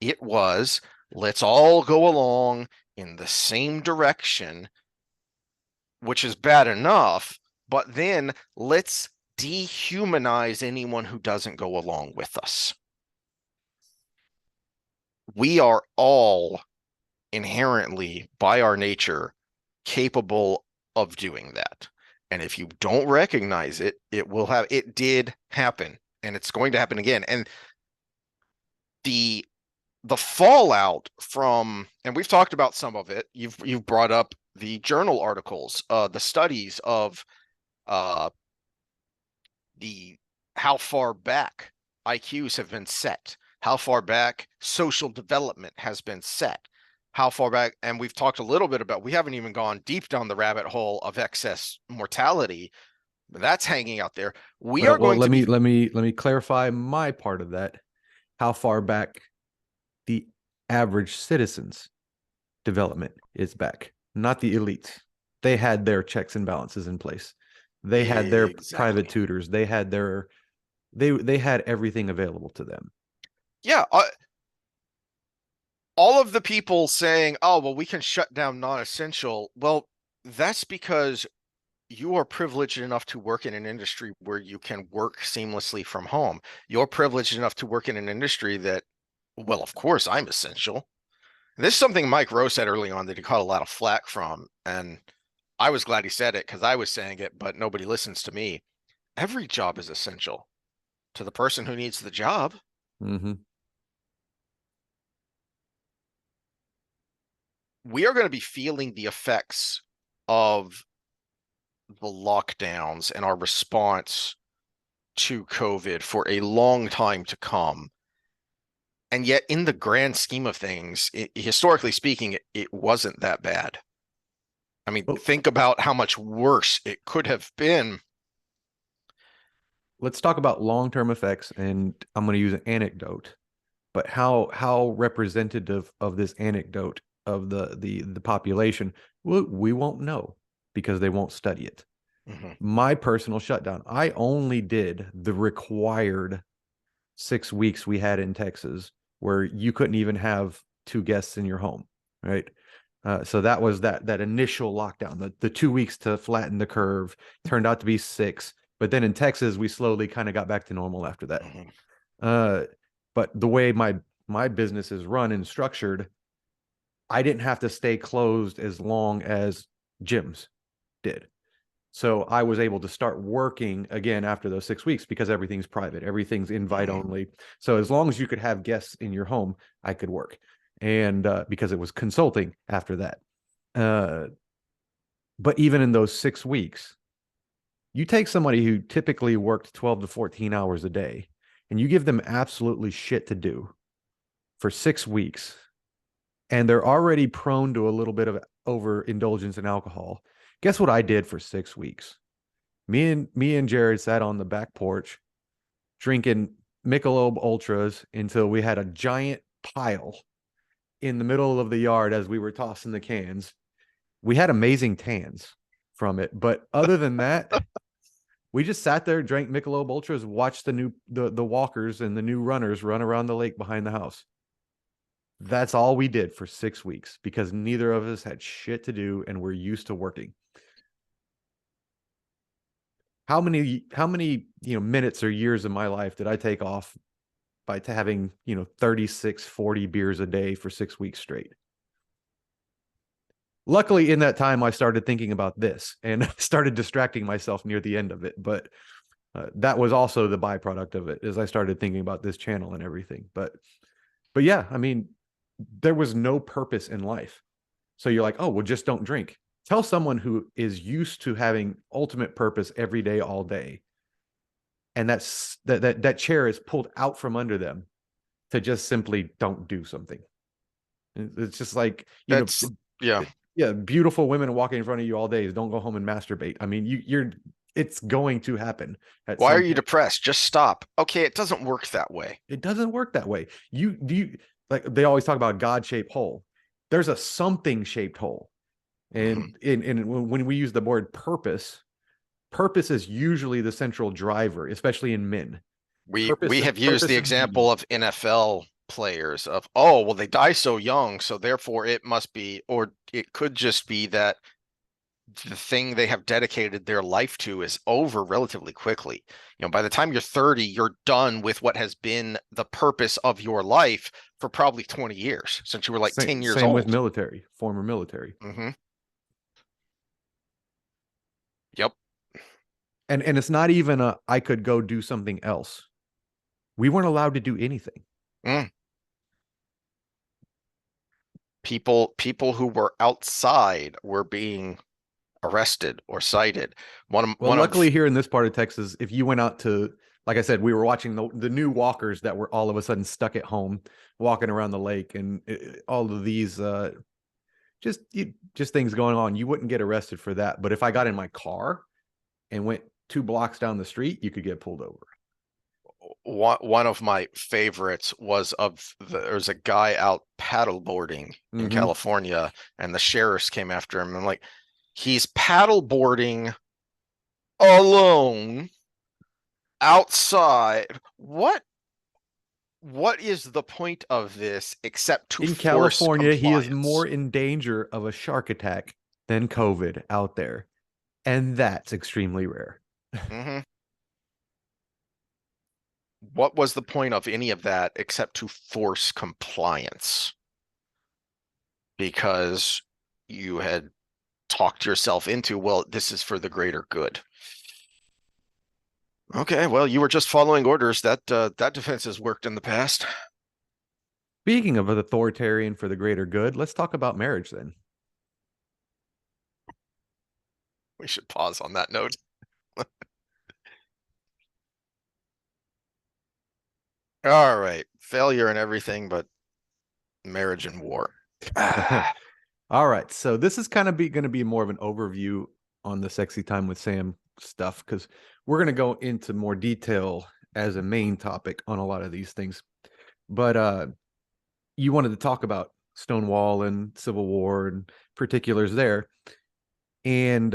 It was, let's all go along in the same direction, which is bad enough, but then let's dehumanize anyone who doesn't go along with us. We are all inherently, by our nature, capable of doing that. And if you don't recognize it, it did happen, and it's going to happen again. And the fallout from, and we've talked about some of it, you've brought up the journal articles, the studies of the how far back IQs have been set, how far back social development has been set, how far back, and we've talked a little bit about, we haven't even gone deep down the rabbit hole of excess mortality, but that's hanging out there. Let me clarify my part of that. How far back the average citizen's development is back, not the elites. They had their checks and balances in place. They had their private tutors. They had they had everything available to them. Yeah. All of the people saying, oh, well, we can shut down non-essential. Well, that's because you are privileged enough to work in an industry where you can work seamlessly from home. You're privileged enough to work in an industry that, well, of course, I'm essential. And this is something Mike Rowe said early on that he caught a lot of flack from. And I was glad he said it because I was saying it, but nobody listens to me. Every job is essential to the person who needs the job. Mm-hmm. We are going to be feeling the effects of the lockdowns and our response to COVID for a long time to come. And yet, in the grand scheme of things, historically speaking, it wasn't that bad. I mean, think about how much worse it could have been. Let's talk about long-term effects, and I'm going to use an anecdote. But how representative of this anecdote of the population, we won't know because they won't study it. Mm-hmm. My personal shutdown, I only did the required 6 weeks we had in Texas where you couldn't even have 2 guests in your home, right? So that was that initial lockdown. The 2 weeks to flatten the curve turned out to be 6, but then in Texas we slowly kind of got back to normal after that. Mm-hmm. But the way my business is run and structured, I didn't have to stay closed as long as gyms did. So I was able to start working again after those 6 weeks because everything's private, everything's invite only. So as long as you could have guests in your home, I could work. And because it was consulting after that. But even in those 6 weeks, you take somebody who typically worked 12 to 14 hours a day and you give them absolutely shit to do for 6 weeks, and they're already prone to a little bit of overindulgence in alcohol. Guess what I did for 6 weeks? Me and Jared sat on the back porch drinking Michelob Ultras until we had a giant pile in the middle of the yard as we were tossing the cans. We had amazing tans from it, but other than that, we just sat there, drank Michelob Ultras, watched the walkers and the new runners run around the lake behind the house. That's all we did for 6 weeks because neither of us had shit to do and we're used to working. How many minutes or years of my life did I take off by having 36, 40 beers a day for 6 weeks straight? Luckily, in that time, I started thinking about this and started distracting myself near the end of it. But that was also the byproduct of it, as I started thinking about this channel and everything. But But yeah, I mean, there was no purpose in life. So you're like, oh, well, just don't drink. Tell someone who is used to having ultimate purpose every day, all day, and that chair is pulled out from under them to just simply don't do something. It's just like, That's yeah. yeah, beautiful women walking in front of you all day. Don't go home and masturbate. I mean, it's going to happen at Why some are you point. depressed? Just stop. Okay, it doesn't work that way. It doesn't work that way. You like they always talk about God-shaped hole. There's a something shaped hole. And when we use the word purpose, purpose is usually the central driver, especially in men. We have used Purpose the is meaning. example of NFL players of, oh, well, they die so young, so therefore it must be, or it could just be that the thing they have dedicated their life to is over relatively quickly. By the time you're 30, you're done with what has been the purpose of your life for probably 20 years, since you were like 10 years Same old. with military, former military. Yep. And it's not even I could go do something else. We weren't allowed to do anything. People who were outside were being arrested or cited. Luckily here in this part of Texas, if you went out to, like I said, we were watching the new walkers that were all of a sudden stuck at home, walking around the lake, and all of these just things going on. You wouldn't get arrested for that, but if I got in my car and went 2 blocks down the street, you could get pulled over. One of my favorites was there's a guy out paddleboarding in California, and the sheriffs came after him. And like, he's paddleboarding alone outside. What is the point of this except to in force California, compliance? he is more in danger of a shark attack than COVID out there, and that's extremely rare. What was the point of any of that except to force compliance? Because you had talked yourself into, well, this is for the greater good. Okay, well, you were just following orders. That defense has worked in the past. Speaking of authoritarian for the greater good, let's talk about marriage then. We should pause on that note. All right, failure and everything, but marriage and war. All right, so this is kind of going to be more of an overview on the Sexy Time with Sam stuff, because we're going to go into more detail as a main topic on a lot of these things. But you wanted to talk about Stonewall and Civil War and particulars there. And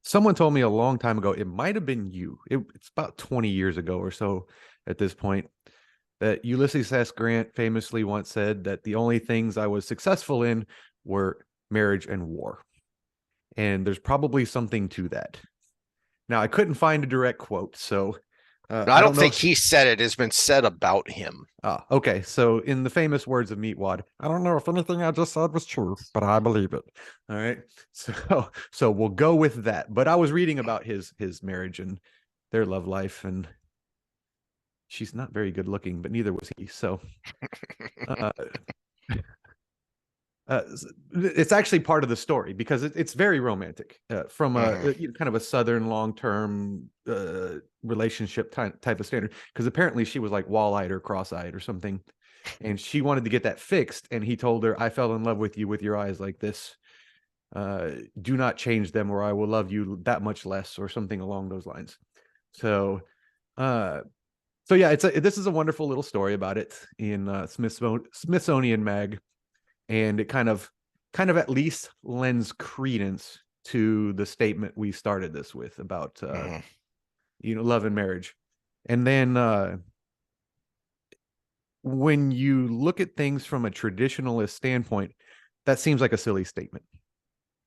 someone told me a long time ago, it might have been you. It's about 20 years ago or so at this point, that Ulysses S. Grant famously once said that the only things I was successful in were marriage and war. And there's probably something to that. Now, I couldn't find a direct quote, so I don't think he said it. Has been said about him. Okay, so in the famous words of Meatwad, I don't know if anything I just said was true, but I believe it. All right, so we'll go with that. But I was reading about his marriage and their love life, and she's not very good looking, but neither was he. So it's actually part of the story because it's very romantic from a kind of a Southern long-term relationship type of standard. Because apparently she was like wall-eyed or cross-eyed or something, and she wanted to get that fixed. And he told her, "I fell in love with you with your eyes like this. Do not change them, or I will love you that much less," or something along those lines. So yeah, this is a wonderful little story about it in Smithsonian Mag. And it kind of at least lends credence to the statement we started this with about love and marriage. And then when you look at things from a traditionalist standpoint, that seems like a silly statement.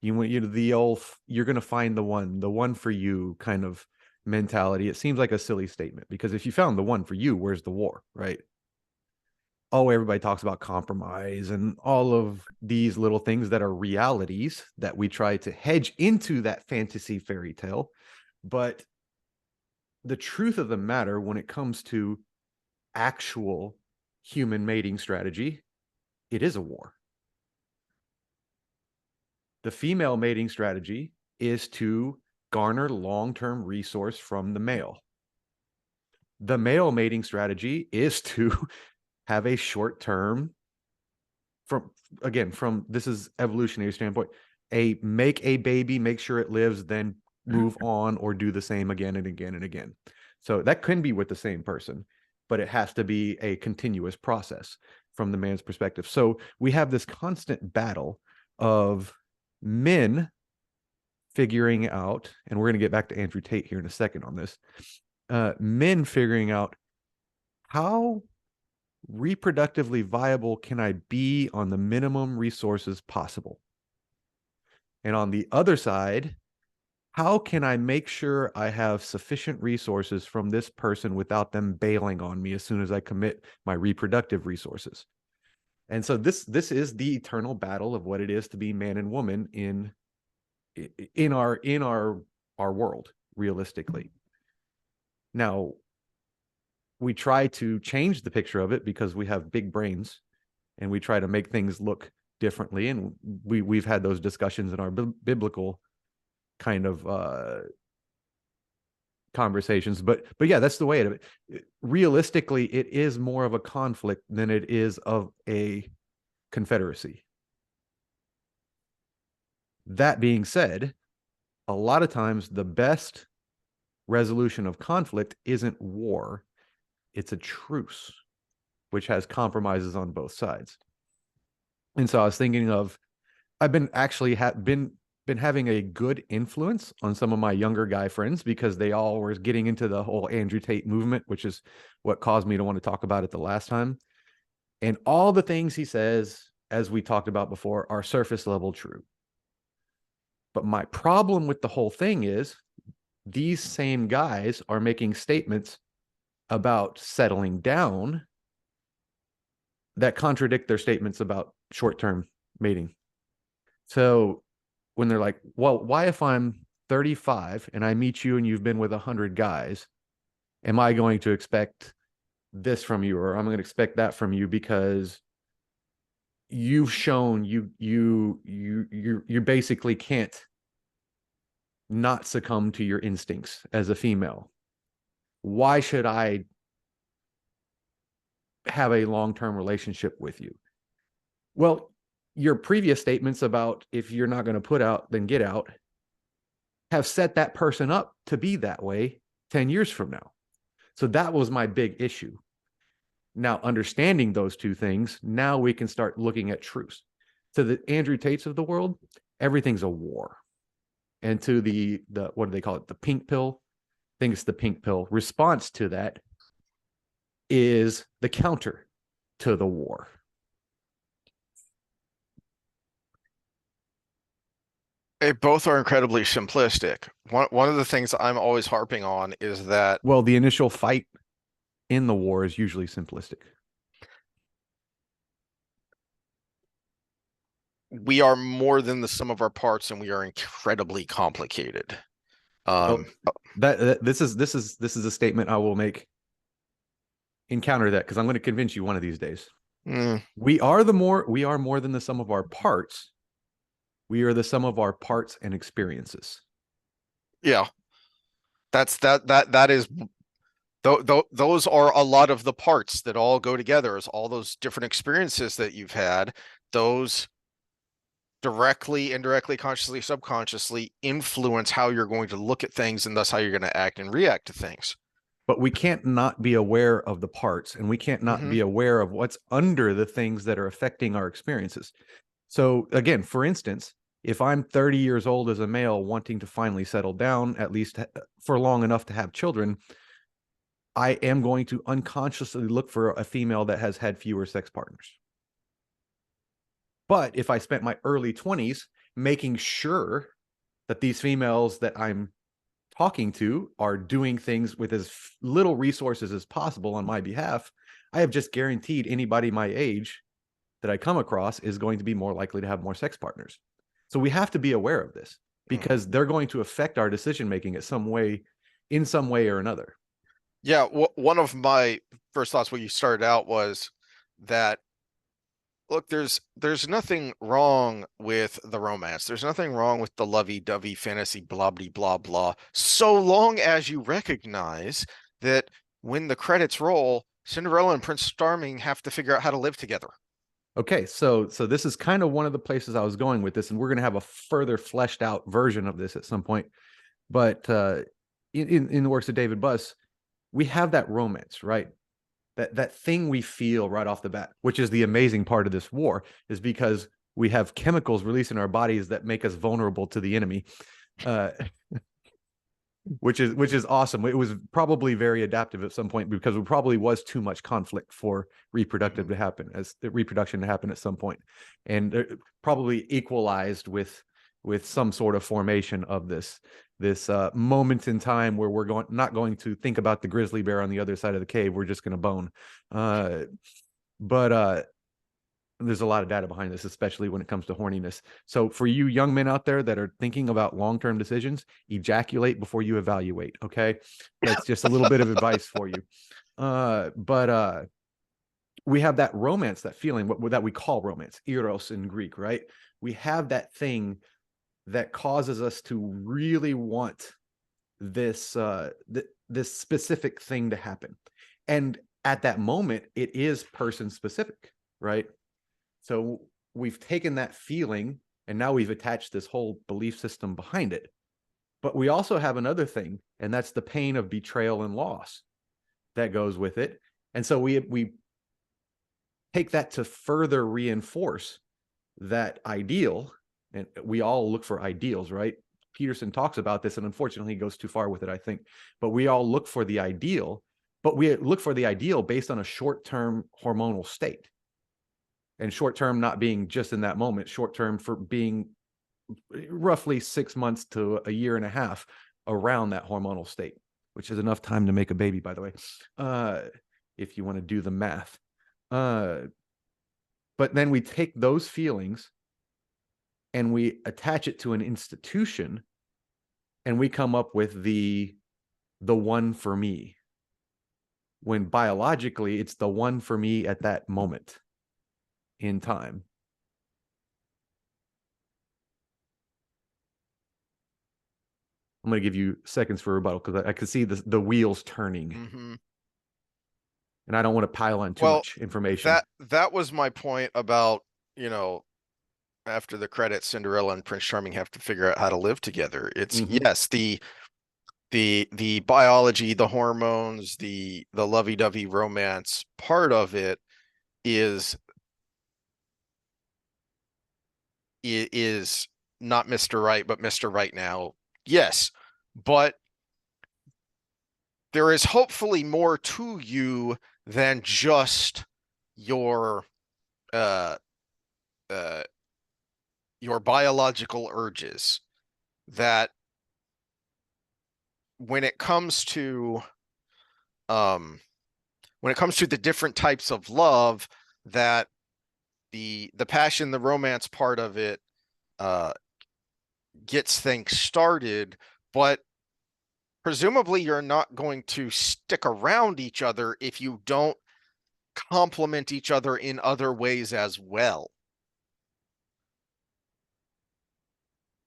You're going to find the one for you kind of mentality. It seems like a silly statement because if you found the one for you, where's the war, right? Oh, everybody talks about compromise and all of these little things that are realities that we try to hedge into that fantasy fairy tale. But the truth of the matter when it comes to actual human mating strategy, it is a war. The female mating strategy is to garner long-term resource from the male. The male mating strategy is to have a short-term, from this is evolutionary standpoint, make a baby, make sure it lives, then move on or do the same again and again and again. So that can be with the same person, but it has to be a continuous process from the man's perspective. So we have this constant battle of men figuring out, and we're going to get back to Andrew Tate here in a second on this, men figuring out how reproductively viable can I be on the minimum resources possible? And on the other side, how can I make sure I have sufficient resources from this person without them bailing on me as soon as I commit my reproductive resources? And so this is the eternal battle of what it is to be man and woman in our world, realistically. Now, we try to change the picture of it because we have big brains and we try to make things look differently. And we've had those discussions in our biblical kind of conversations. But yeah, that's the way of it. Realistically, it is more of a conflict than it is of a confederacy. That being said, a lot of times the best resolution of conflict isn't war. It's a truce, which has compromises on both sides. And so I was thinking of, I've been actually been having a good influence on some of my younger guy friends because they all were getting into the whole Andrew Tate movement, which is what caused me to want to talk about it the last time. And all the things he says, as we talked about before, are surface level true. But my problem with the whole thing is these same guys are making statements about settling down that contradict their statements about short-term mating. So when they're like, well, why if I'm 35 and I meet you and you've been with 100 guys, am I going to expect this from you, or I'm going to expect that from you because you've shown you basically can't not succumb to your instincts as a female? Why should I have a long-term relationship with you? Well, your previous statements about if you're not going to put out, then get out, have set that person up to be that way 10 years from now. So that was my big issue. Now, understanding those two things, now we can start looking at truths. To the Andrew Tates of the world, everything's a war. And to the what do they call it? The pink pill? I think it's the pink pill. Response to that is the counter to the war. They both are incredibly simplistic. One of the things I'm always harping on is that, well, the initial fight in the war is usually simplistic. We are more than the sum of our parts, and we are incredibly complicated. This is a statement I will make. Encounter that, because I'm going to convince you one of these days. We are more than the sum of our parts. We are the sum of our parts and experiences. Yeah, that is. Those are a lot of the parts that all go together. Is all those different experiences that you've had. Those directly, indirectly, consciously, subconsciously influence how you're going to look at things, and thus how you're going to act and react to things. But we can't not be aware of the parts, and we can't not be aware of what's under the things that are affecting our experiences. So again, for instance, if I'm 30 years old as a male wanting to finally settle down, at least for long enough to have children, I am going to unconsciously look for a female that has had fewer sex partners. But if I spent my early 20s making sure that these females that I'm talking to are doing things with as little resources as possible on my behalf, I have just guaranteed anybody my age that I come across is going to be more likely to have more sex partners. So we have to be aware of this because they're going to affect our decision making in some way or another. Yeah, one of my first thoughts when you started out was that look, there's nothing wrong with the romance. There's nothing wrong with the lovey-dovey fantasy blah blah blah blah, so long as you recognize that when the credits roll, Cinderella and Prince Charming have to figure out how to live together. Okay, so this is kind of one of the places I was going with this, and we're going to have a further fleshed out version of this at some point. But in the works of David Buss, we have that romance, right? That thing we feel right off the bat, which is the amazing part of this war, is because we have chemicals released in our bodies that make us vulnerable to the enemy, which is awesome. It was probably very adaptive at some point because there probably was too much conflict for reproduction to happen at some point, and probably equalized with some sort of formation of this moment in time where we're not going to think about the grizzly bear on the other side of the cave. We're just going to bone. But there's a lot of data behind this, especially when it comes to horniness. So for you young men out there that are thinking about long-term decisions, ejaculate before you evaluate. Okay. That's just a little bit of advice for you. But we have that romance, that feeling that we call romance, eros in Greek, right? We have that thing that causes us to really want this this specific thing to happen, and at that moment it is person specific, right? So we've taken that feeling and now we've attached this whole belief system behind it. But we also have another thing, and that's the pain of betrayal and loss that goes with it. And so we take that to further reinforce that ideal. And we all look for ideals, right? Peterson talks about this, and unfortunately he goes too far with it, I think. But we all look for the ideal, but we look for the ideal based on a short-term hormonal state. And short-term not being just in that moment, short-term for being roughly 6 months to a year and a half around that hormonal state, which is enough time to make a baby, by the way, if you want to do the math. But then we take those feelings and we attach it to an institution, and we come up with the one for me, when biologically it's the one for me at that moment in time. I'm going to give you seconds for rebuttal because I can see the wheels turning. Mm-hmm. And I don't want to pile on too much information. That was my point about, after the credits, Cinderella and Prince Charming have to figure out how to live together. It's yes, the biology, the hormones, the lovey-dovey romance part of it is not Mr. Right, but Mr. Right now. Yes, but there is hopefully more to you than just your biological urges. That when it comes to the different types of love, that the passion, the romance part of it gets things started, but presumably you're not going to stick around each other if you don't complement each other in other ways as well.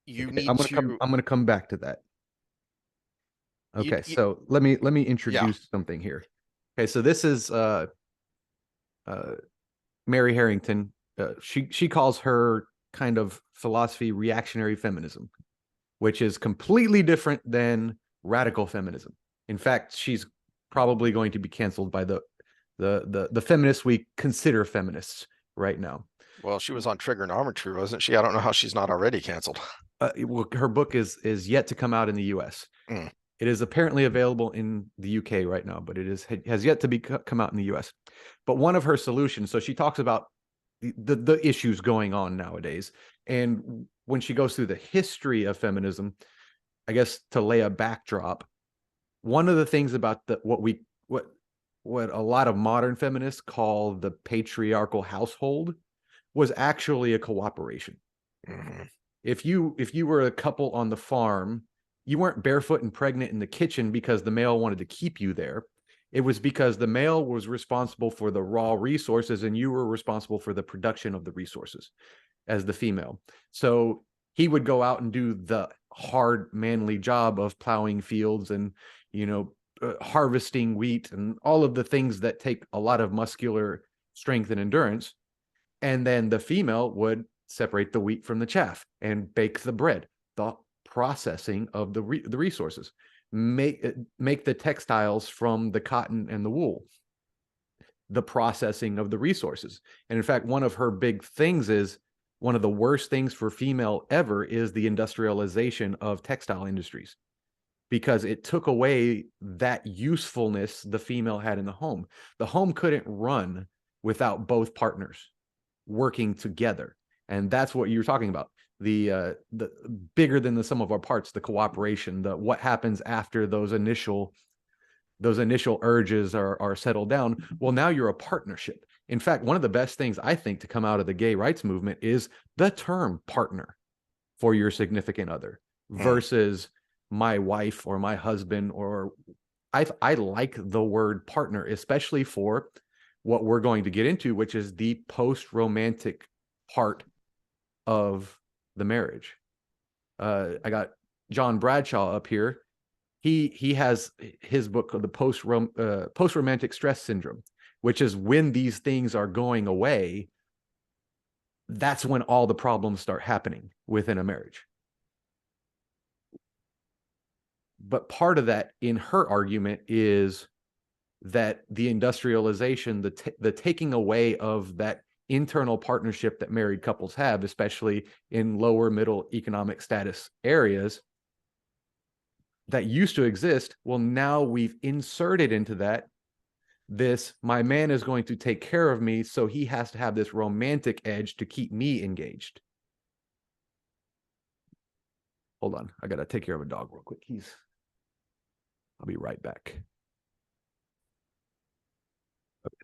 You need I'm to. I'm going to come back to that. Okay, so let me introduce something here. Okay, so this is Mary Harrington. She calls her kind of philosophy reactionary feminism, which is completely different than radical feminism. In fact, she's probably going to be canceled by the feminists we consider feminists right now. Well, she was on Trigonometry, wasn't she? I don't know how she's not already canceled. Well, her book is yet to come out in the U.S. It is apparently available in the UK right now, but it has yet to come out in the US. But one of her solutions, so she talks about the issues going on nowadays. And when she goes through the history of feminism, I guess to lay a backdrop, one of the things about what a lot of modern feminists call the patriarchal household was actually a cooperation. Mm-hmm. If you were a couple on the farm, you weren't barefoot and pregnant in the kitchen because the male wanted to keep you there. It was because the male was responsible for the raw resources and you were responsible for the production of the resources as the female. So he would go out and do the hard manly job of plowing fields and, harvesting wheat and all of the things that take a lot of muscular strength and endurance. And then the female would separate the wheat from the chaff and bake the bread, the processing of the resources, make the textiles from the cotton and the wool, the processing of the resources. And in fact, one of her big things is, one of the worst things for female ever is the industrialization of textile industries, because it took away that usefulness the female had in the home. The home couldn't run without both partners working together. And that's what you're talking about. The bigger than the sum of our parts, the cooperation, the what happens after those initial urges are settled down. Well, now you're a partnership. In fact, one of the best things I think to come out of the gay rights movement is the term partner for your significant other versus my wife or my husband. Or I like the word partner, especially for what we're going to get into, which is the post-romantic part of the marriage. I got John Bradshaw up here. He has his book called the post-romantic stress syndrome, which is when these things are going away, that's when all the problems start happening within a marriage. But part of that in her argument is that the industrialization, the taking away of that internal partnership that married couples have, especially in lower middle economic status areas that used to exist. Well, now we've inserted into that this, my man is going to take care of me, so he has to have this romantic edge to keep me engaged. Hold on, I gotta take care of a dog real quick. I'll be right back.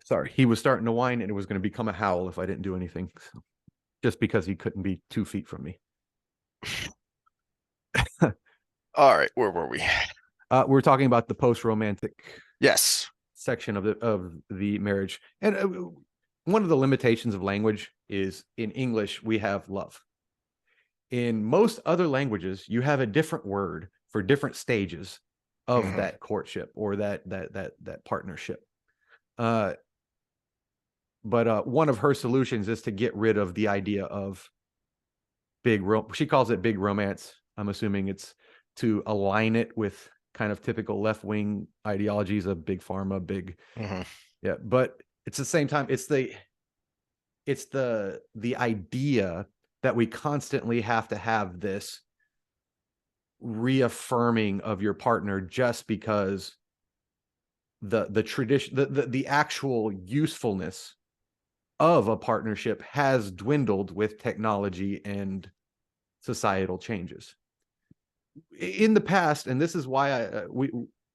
Sorry, he was starting to whine and it was going to become a howl if I didn't do anything. So, just because he couldn't be 2 feet from me. All right, where were we? We're talking about the post-romantic section of the marriage. And one of the limitations of language is in English, we have love. In most other languages, you have a different word for different stages of that courtship or that partnership. But one of her solutions is to get rid of the idea of she calls it big romance. I'm assuming it's to align it with kind of typical left-wing ideologies of big pharma, yeah. But it's the same time, it's the idea that we constantly have to have this reaffirming of your partner just because the tradition, the actual usefulness of a partnership has dwindled with technology and societal changes. In the past, and this is why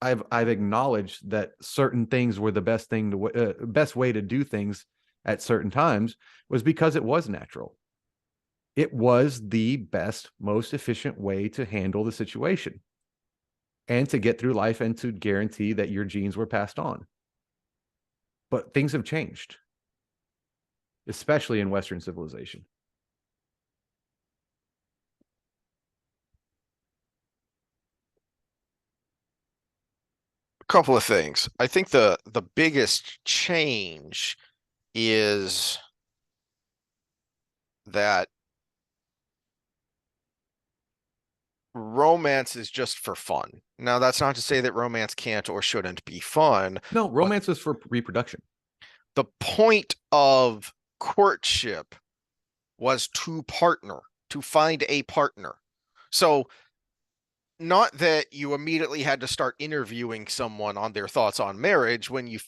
I've acknowledged that certain things were the best way to do things at certain times, was because it was natural. It was the best, most efficient way to handle the situation and to get through life and to guarantee that your genes were passed on. But things have changed, especially in Western civilization. A couple of things. I think the biggest change is that romance is just for fun. Now, that's not to say that romance can't or shouldn't be fun. No, romance is for reproduction. The point of courtship was to partner, to find a partner. So not that you immediately had to start interviewing someone on their thoughts on marriage when you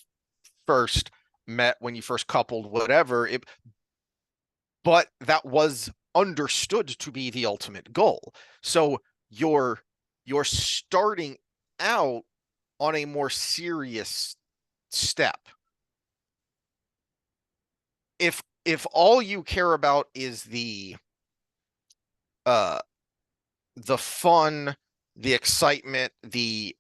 first met, when you first coupled, whatever, but that was understood to be the ultimate goal. So you're starting out on a more serious step. If all you care about is the fun, the excitement, the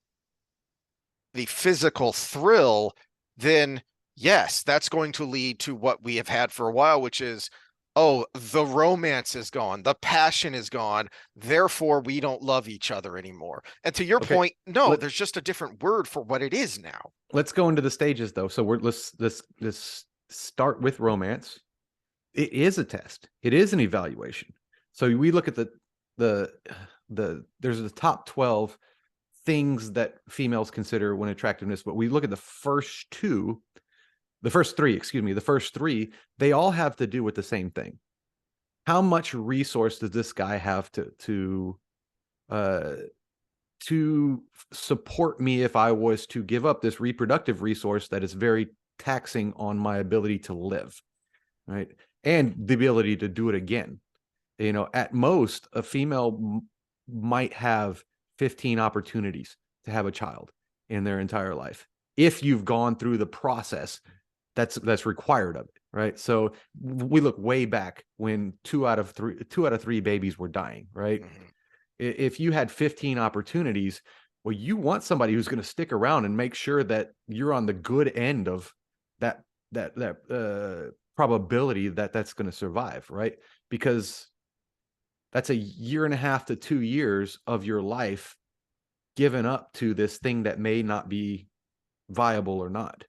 the physical thrill, then yes, that's going to lead to what we have had for a while, which is, oh, the romance is gone, the passion is gone, therefore we don't love each other anymore. And to your Okay, point, there's just a different word for what it is now. let's go into the stages though. So let's start with romance. It is a test. It is an evaluation. So we look at there's the top 12 things that females consider when attractiveness, but we look at the first three, they all have to do with the same thing. How much resource does this guy have to support me if I was to give up this reproductive resource that is very taxing on my ability to live, right? And the ability to do it again. You know, at most, a female might have 15 opportunities to have a child in their entire life. If you've gone through the process that's required of it, right? So we look way back when two out of three babies were dying, right? Mm-hmm. If you had 15 opportunities, well, you want somebody who's going to stick around and make sure that you're on the good end of that probability that that's going to survive, right? Because that's a 1.5 to 2 years of your life given up to this thing that may not be viable or not.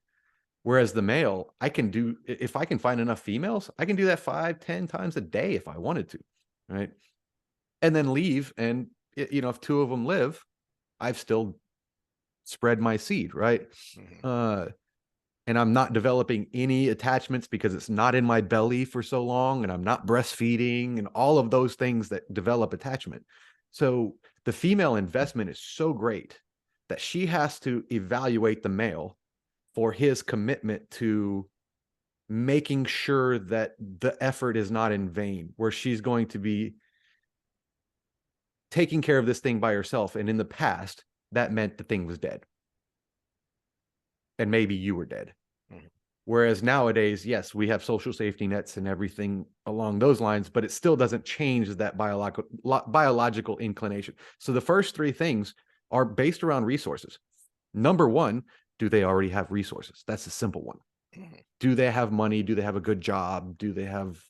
Whereas the male, if I can find enough females, I can do that 5-10 times a day if I wanted to, right? And then leave. And, you know, if 2 of them live, I've still spread my seed, right? Mm-hmm. And I'm not developing any attachments because it's not in my belly for so long, and I'm not breastfeeding and all of those things that develop attachment. So the female investment is so great that she has to evaluate the male for his commitment to making sure that the effort is not in vain, where she's going to be taking care of this thing by herself. And in the past, that meant the thing was dead. And maybe you were dead. Mm-hmm. Whereas nowadays, yes, we have social safety nets and everything along those lines, but it still doesn't change that biological inclination. So the first 3 things are based around resources. Number 1, do they already have resources? That's a simple one. Mm-hmm. Do they have money? Do they have a good job? Do they have,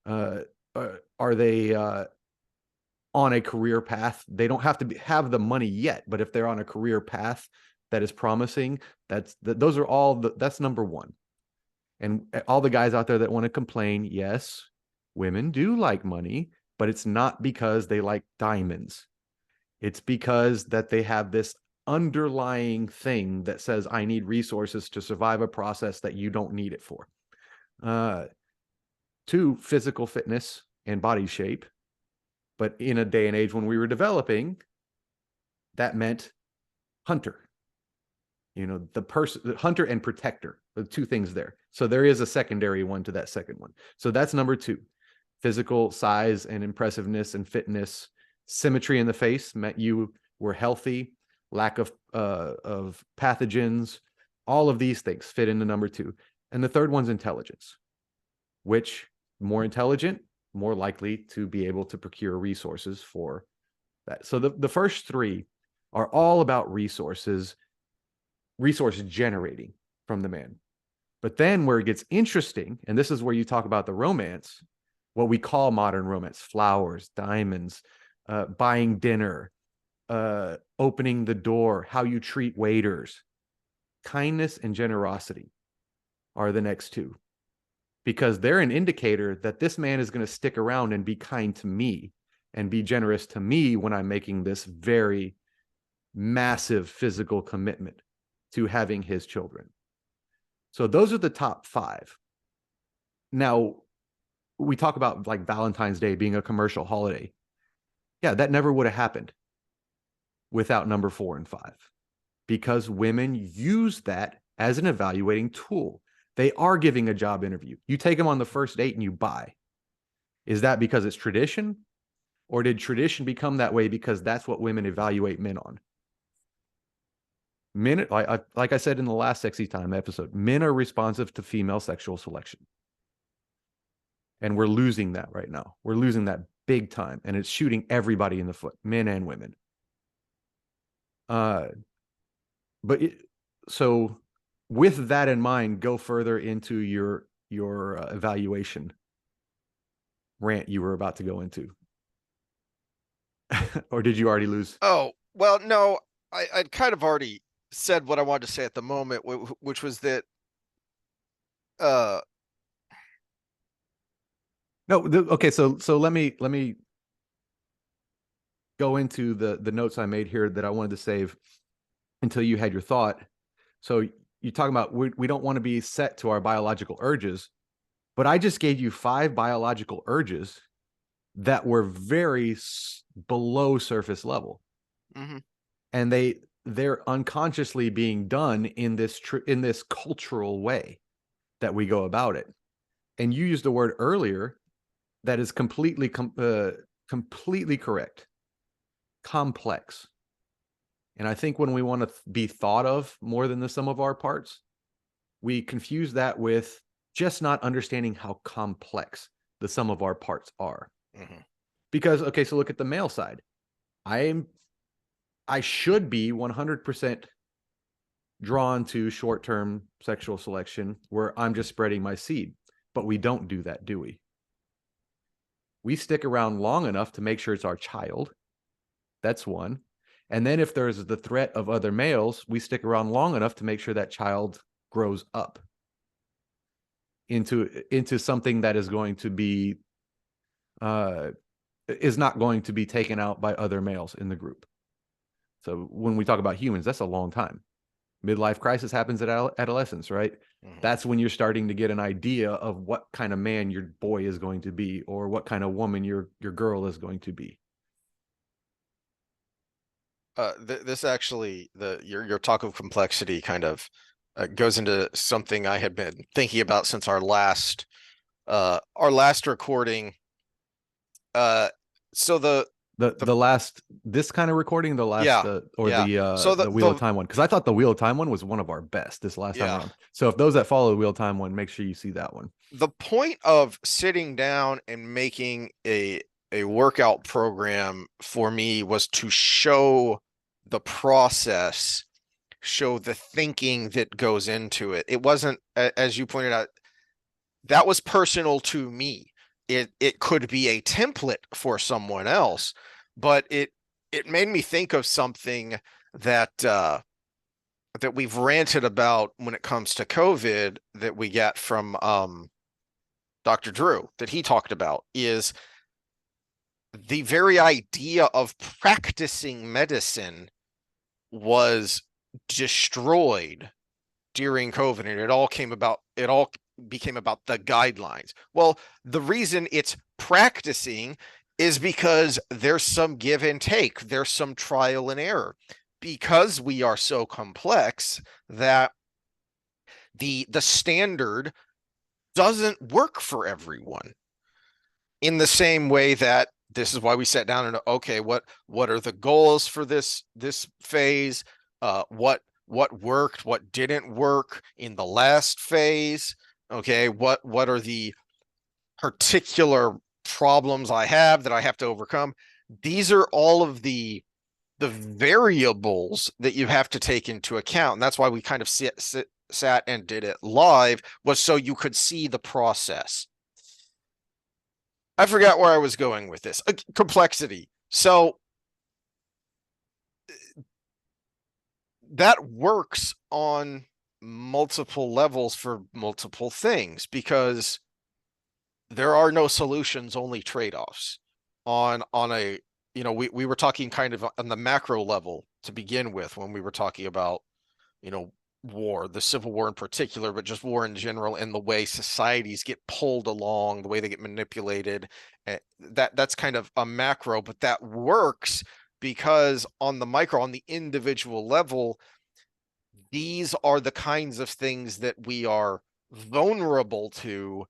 are they on a career path? They don't have to have the money yet, but if they're on a career path that is promising, that's number 1. And all the guys out there that want to complain, yes, women do like money, but it's not because they like diamonds. It's because that they have this underlying thing that says, I need resources to survive a process that you don't need it for. 2, physical fitness and body shape. But in a day and age when we were developing, that meant hunter. You know, the hunter and protector, the 2 things there. So there is a secondary one to that second one. So that's number 2. Physical size and impressiveness and fitness. Symmetry in the face meant you were healthy. Lack of pathogens. All of these things fit into number 2. And the third one's intelligence, which more intelligent, more likely to be able to procure resources for that. So the first 3 are all about resource generating from the man. But then where it gets interesting, and this is where you talk about the romance, what we call modern romance, flowers, diamonds, buying dinner, opening the door, how you treat waiters, kindness and generosity are the next 2. Because they're an indicator that this man is going to stick around and be kind to me and be generous to me when I'm making this very massive physical commitment to having his children. So those are the top 5. Now, we talk about like Valentine's Day being a commercial holiday. Yeah, that never would have happened without number 4 and 5, because women use that as an evaluating tool. They are giving a job interview. You take them on the first date and you buy. Is that because it's tradition? Or did tradition become that way because that's what women evaluate men on? Men, like I said in the last Sexy Time episode, men are responsive to female sexual selection. And we're losing that right now. We're losing that big time. And it's shooting everybody in the foot, men and women. But so with that in mind, go further into your evaluation rant you were about to go into. Or did you already lose? Oh, well, no, I'd kind of already said what I wanted to say at the moment, which was that uh No, okay, so let me go into the notes I made here that I wanted to save until you had your thought. So you're talking about we don't want to be set to our biological urges, but I just gave you 5 biological urges that were very below surface level, and they're unconsciously being done in this cultural way that we go about it. And you used a word earlier that is completely correct. Complex. And I think when we want to be thought of more than the sum of our parts, we confuse that with just not understanding how complex the sum of our parts are. Because, okay, so look at the male side. I should be 100% drawn to short-term sexual selection where I'm just spreading my seed, but we don't do that, do we? We stick around long enough to make sure it's our child. That's one. And then if there's the threat of other males, we stick around long enough to make sure that child grows up into something that is going to be is not going to be taken out by other males in the group. So when we talk about humans, that's a long time. Midlife crisis happens at adolescence, right? That's when you're starting to get an idea of what kind of man your boy is going to be, or what kind of woman your girl is going to be. This actually, your talk of complexity kind of goes into something I had been thinking about since our last recording. So the last, this kind of recording, the last the Wheel of Time one, because I thought the Wheel of Time one was one of our best this last time around. So if those that follow the Wheel of Time one, make sure you see that one. The point of sitting down and making a workout program for me was to show the process, show the thinking that goes into it. It wasn't, as you pointed out, that was personal to me. It could be a template for someone else, but it made me think of something that that we've ranted about when it comes to COVID that we get from Dr. Drew, that he talked about, is the very idea of practicing medicine was destroyed during COVID, and it all became about the guidelines. Well, the reason it's practicing is because there's some give and take, there's some trial and error, because we are so complex that the standard doesn't work for everyone. In the same way that this is why we sat down and, okay, what are the goals for this phase? What worked, what didn't work in the last phase? Okay, what are the particular problems I have that I have to overcome? These are all of the variables that you have to take into account. And that's why we kind of sat and did it live, was so you could see the process. I forgot where I was going with this. Complexity. So that works on multiple levels for multiple things, because there are no solutions, only trade-offs. On a, we were talking kind of on the macro level to begin with when we were talking about, war, the Civil War in particular, but just war in general, and the way societies get pulled along, the way they get manipulated. That's kind of a macro, but that works because on the micro, on the individual level, these are the kinds of things that we are vulnerable to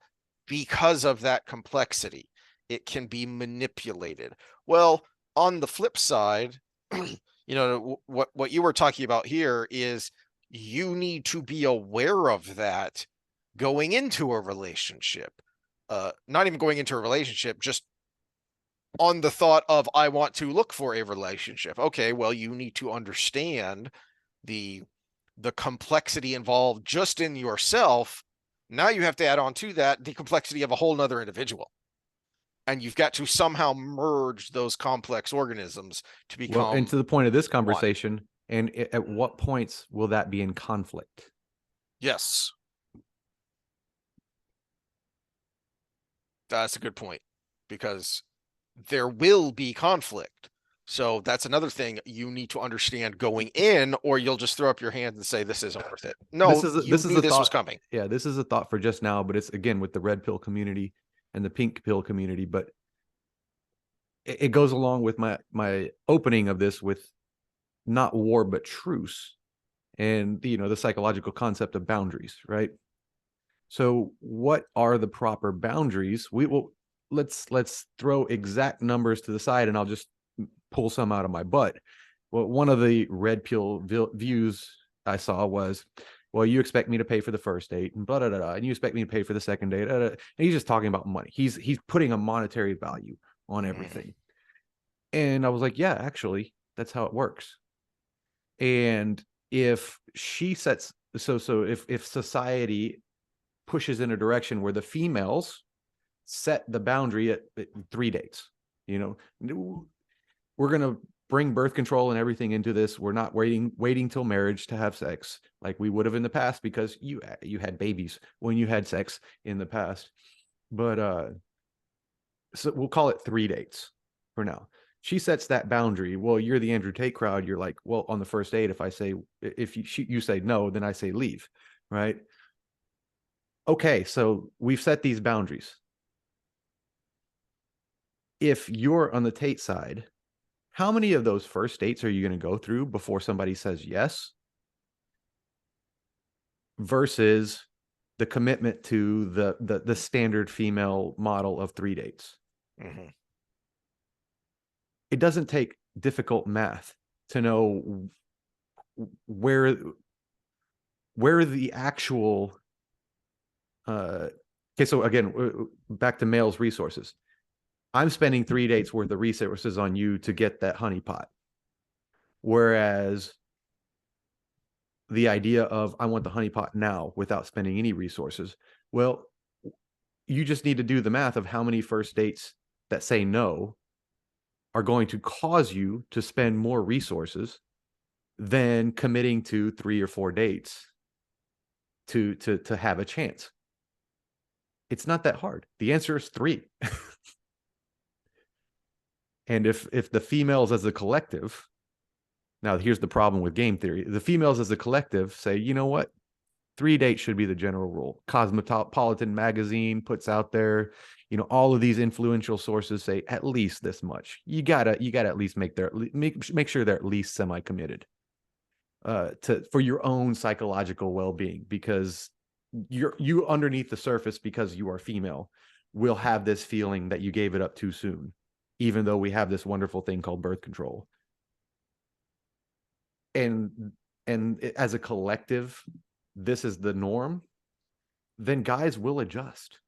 because of that complexity. It can be manipulated. Well, on the flip side, what you were talking about here is you need to be aware of that going into a relationship. Not even going into a relationship, just on the thought of, I want to look for a relationship. Okay, well, you need to understand the the complexity involved just in yourself, now you have to add on to that the complexity of a whole nother individual. And you've got to somehow merge those complex organisms to become. Well, and to the point of this conversation, and at what points will that be in conflict? Yes. That's a good point, because there will be conflict. So that's another thing you need to understand going in, or you'll just throw up your hands and say, this isn't worth it. No, this was coming. Yeah, this is a thought for just now, but it's again with the red pill community and the pink pill community. But it goes along with my opening of this with not war, but truce. And, the psychological concept of boundaries, right? So what are the proper boundaries? We will, let's throw exact numbers to the side, and I'll just pull some out of my butt. Well, one of the red pill views I saw was, well, you expect me to pay for the first date and blah, blah, blah, blah, and you expect me to pay for the second date. And he's just talking about money. He's putting a monetary value on everything. And I was like, yeah, actually, that's how it works. And if she sets, so if society pushes in a direction where the females set the boundary at 3 dates, we're going to bring birth control and everything into this. We're not waiting till marriage to have sex like we would have in the past, because you had babies when you had sex in the past. But so we'll call it 3 dates for now. She sets that boundary. Well, you're the Andrew Tate crowd. You're like, well, on the first date, if you say no, then I say leave, right? Okay, so we've set these boundaries. If you're on the Tate side, how many of those first dates are you going to go through before somebody says yes? Versus the commitment to the standard female model of 3 dates. Mm-hmm. It doesn't take difficult math to know where the actual okay, so again, back to males' resources. I'm spending 3 dates worth of resources on you to get that honeypot. Whereas the idea of I want the honeypot now without spending any resources, well, you just need to do the math of how many first dates that say no are going to cause you to spend more resources than committing to 3 or 4 dates to have a chance. It's not that hard. The answer is 3. And if the females as a collective, now here's the problem with game theory. The females as a collective say, you know what? 3 dates should be the general rule. Cosmopolitan magazine puts out there, all of these influential sources say at least this much. You gotta at least make sure they're at least semi-committed for your own psychological well-being, because you underneath the surface, because you are female, will have this feeling that you gave it up too soon, even though we have this wonderful thing called birth control. And as a collective, this is the norm, then guys will adjust.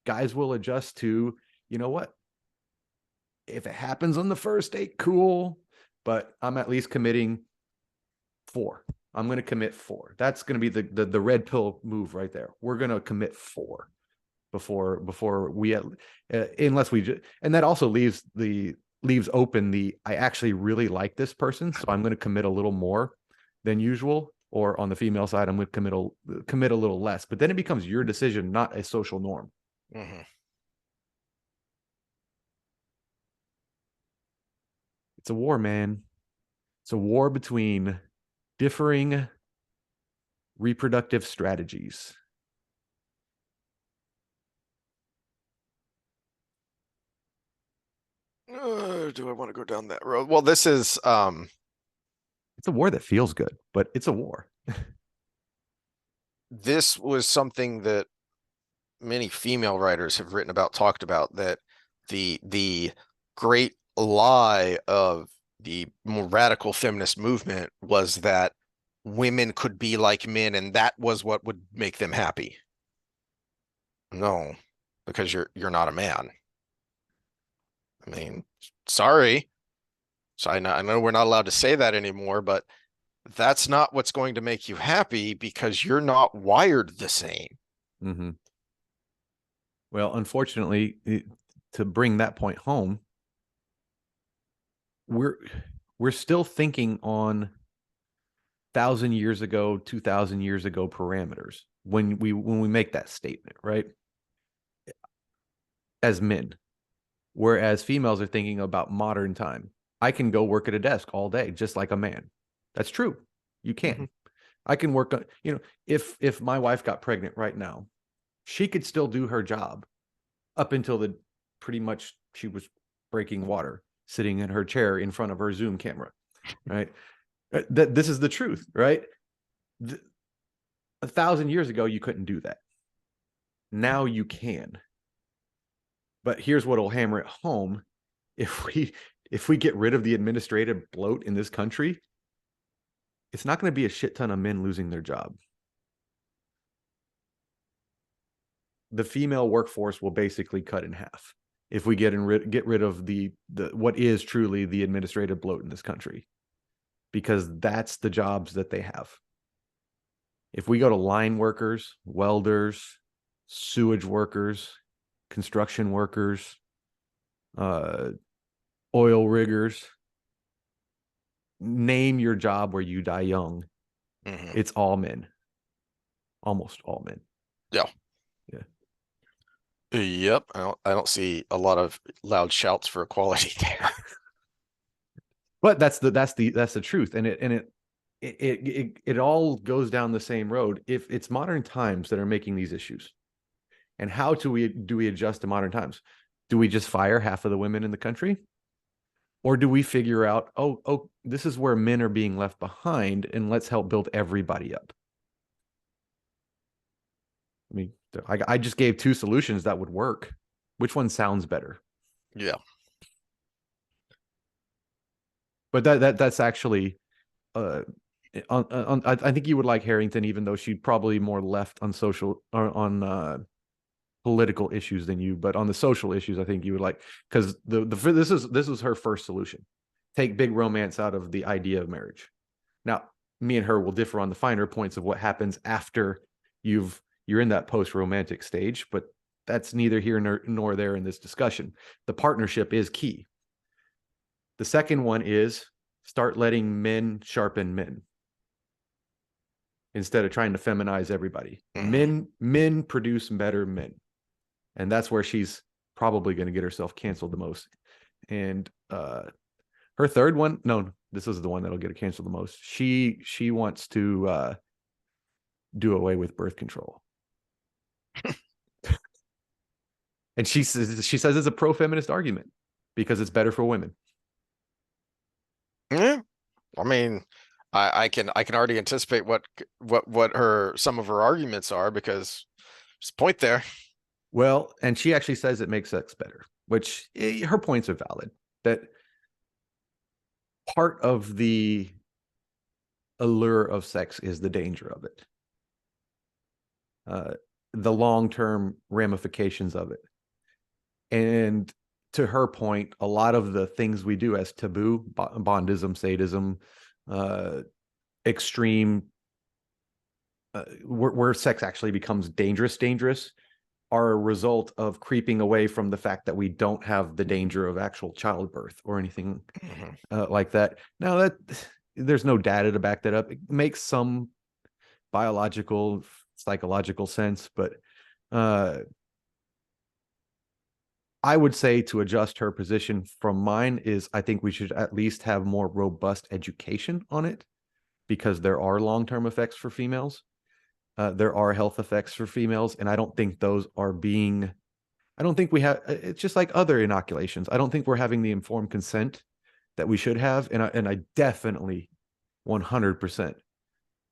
Guys will adjust to, you know what? If it happens on the first date, cool, but I'm at least committing 4. I'm going to commit 4. That's going to be the red pill move right there. We're going to commit 4 before we, unless we, and that also leaves open the, I actually really like this person, so I'm going to commit a little more than usual. Or on the female side, I'm going to commit a little less. But then it becomes your decision, not a social norm. Mm-hmm. It's a war, man. It's a war between differing reproductive strategies. Do I want to go down that road? Well, this is it's a war that feels good, but it's a war. This was something that many female writers have written about, talked about, that the great lie of the more radical feminist movement was that women could be like men, and that was what would make them happy. No, because you're not a man. I mean, sorry. So I know we're not allowed to say that anymore, but that's not what's going to make you happy because you're not wired the same. Mm-hmm. Well, unfortunately, to bring that point home, we're still thinking on 1,000 years ago, 2,000 years ago parameters when we make that statement, right? As men, whereas females are thinking about modern time. I can go work at a desk all day, just like a man. That's true. You can. Mhm. I can work on, if my wife got pregnant right now, she could still do her job up until pretty much she was breaking water, sitting in her chair in front of her Zoom camera, right? This is the truth, right? 1,000 years ago, you couldn't do that. Now you can. But here's what'll hammer it home: if we get rid of the administrative bloat in this country, it's not going to be a shit ton of men losing their job. The female workforce will basically cut in half if we get rid of the what is truly the administrative bloat in this country, because that's the jobs that they have. If we go to line workers, welders, sewage workers, construction workers, oil riggers, name your job where you die young. Mhm. It's all men. Almost all men. Yeah. Yeah. Yep. I don't see a lot of loud shouts for equality there. But that's the truth, and it all goes down the same road. If it's modern times that are making these issues, and how do we adjust to modern times? Do we just fire half of the women in the country, or do we figure out, oh, this is where men are being left behind, and let's help build everybody up? I mean, I just gave 2 solutions that would work. Which one sounds better? Yeah. But that's actually, I think you would like Harrington, even though she'd probably more left on social or on political issues than you. But on the social issues, I think you would like, because this is her first solution: take big romance out of the idea of marriage. Now, me and her will differ on the finer points of what happens after you're in that post-romantic stage, but that's neither here nor there in this discussion. The partnership is key. The second one is start letting men sharpen men instead of trying to feminize everybody. Mhm. Men produce better men. And that's where she's probably going to get herself canceled the most. And her third one, no, this is the one that'll get her canceled the most. She wants to do away with birth control. And she says it's a pro-feminist argument because it's better for women. Yeah. I mean, I can already anticipate what some of her arguments are, because there's a point there. Well, and she actually says it makes sex better, which her points are valid. That part of the allure of sex is the danger of it, the long-term ramifications of it. And to her point, a lot of the things we do as taboo, bondism, sadism, extreme, where sex actually becomes dangerous, are a result of creeping away from the fact that we don't have the danger of actual childbirth or anything like that. Now, that there's no data to back that up. It makes some biological, psychological sense, but I would say to adjust her position from mine is I think we should at least have more robust education on it, because there are long-term effects for females. There are health effects for females, and I don't think those are being, I don't think we have, it's just like other inoculations. I don't think we're having the informed consent that we should have. And I definitely 100%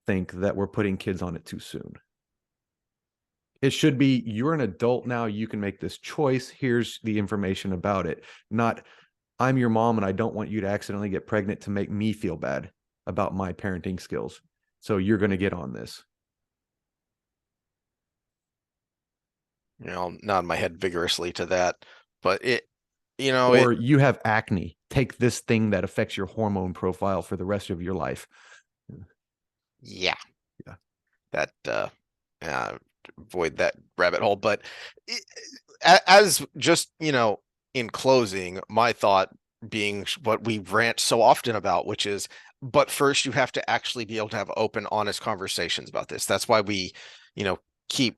think that we're putting kids on it too soon. It should be, you're an adult now, you can make this choice. Here's the information about it. Not, I'm your mom and I don't want you to accidentally get pregnant to make me feel bad about my parenting skills, so you're going to get on this. I'll nod my head vigorously to that, but or you have acne, take this thing that affects your hormone profile for the rest of your life. Yeah. Yeah. That avoid that rabbit hole. But as just, in closing, my thought being what we rant so often about, which is, but first you have to actually be able to have open, honest conversations about this. That's why we, you know, keep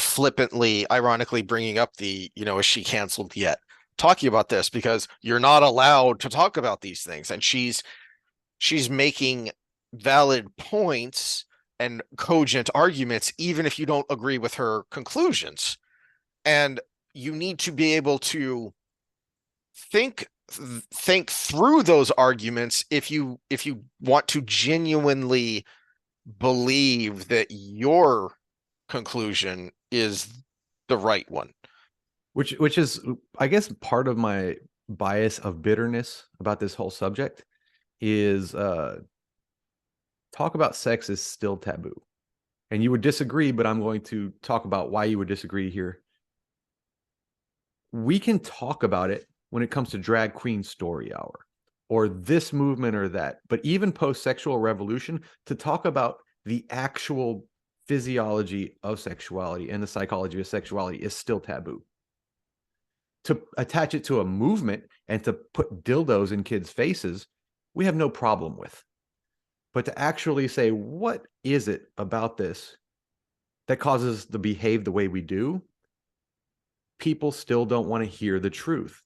flippantly, ironically bringing up the, is she canceled yet? Talking about this because you're not allowed to talk about these things. And she's making valid points and cogent arguments, even if you don't agree with her conclusions. And you need to be able to think through those arguments if you want to genuinely believe that your conclusion is the right one. Which is, I guess, part of my bias of bitterness about this whole subject is talk about sex is still taboo. And you would disagree, but I'm going to talk about why you would disagree here. We can talk about it when it comes to drag queen story hour or this movement or that, but even post-sexual revolution, to talk about the actual physiology of sexuality and the psychology of sexuality is still taboo. To attach it to a movement and to put dildos in kids' faces, we have no problem with. But to actually say, what is it about this that causes us to behave the way we do? People still don't want to hear the truth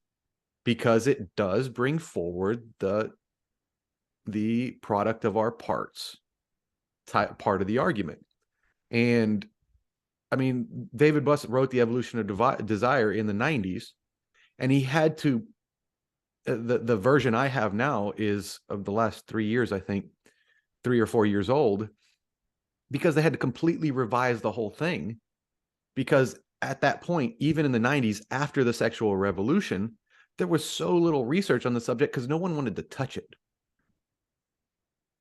because it does bring forward the product of our parts, part of the argument. And I mean, David Buss wrote The Evolution of Desire in the 90s, and he had to, the version I have now is of the last 3 years, I think, 3 or 4 years old, because they had to completely revise the whole thing. Because at that point, even in the 90s, after the sexual revolution, there was so little research on the subject because no one wanted to touch it.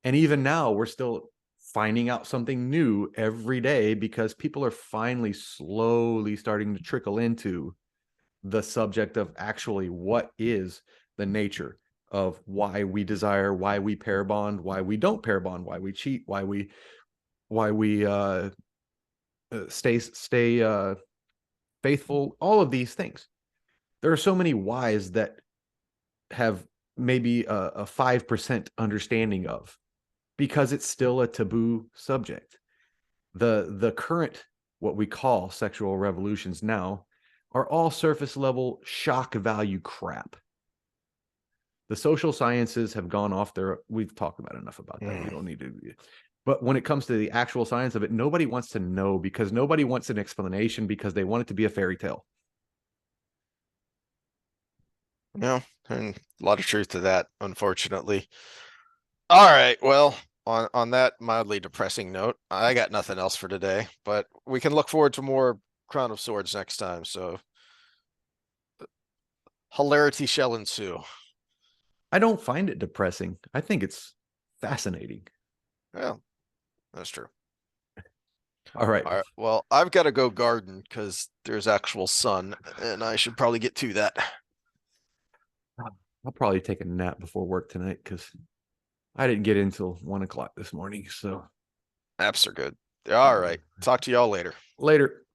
And even now, we're still finding out something new every day because people are finally slowly starting to trickle into the subject of actually what is the nature of why we desire, why we pair bond, why we don't pair bond, why we cheat, why we stay faithful, all of these things. There are so many whys that have maybe a 5% understanding of, because it's still a taboo subject. The current, what we call sexual revolutions now, are all surface level shock value crap. The social sciences have gone off there. We've talked about enough about that. We don't need to. But when it comes to the actual science of it, nobody wants to know because nobody wants an explanation because they want it to be a fairy tale. Yeah, and a lot of truth to that, unfortunately. All right, well, on that mildly depressing note, I got nothing else for today, but we can look forward to more Crown of Swords next time, so hilarity shall ensue. I don't find it depressing. I think it's fascinating. Yeah, that's true. All right. All right, well, I've got to go garden because there's actual sun, and I should probably get to that. I'll probably take a nap before work tonight because I didn't get in till 1 o'clock this morning. So Naps are good. All right, talk to y'all later. later.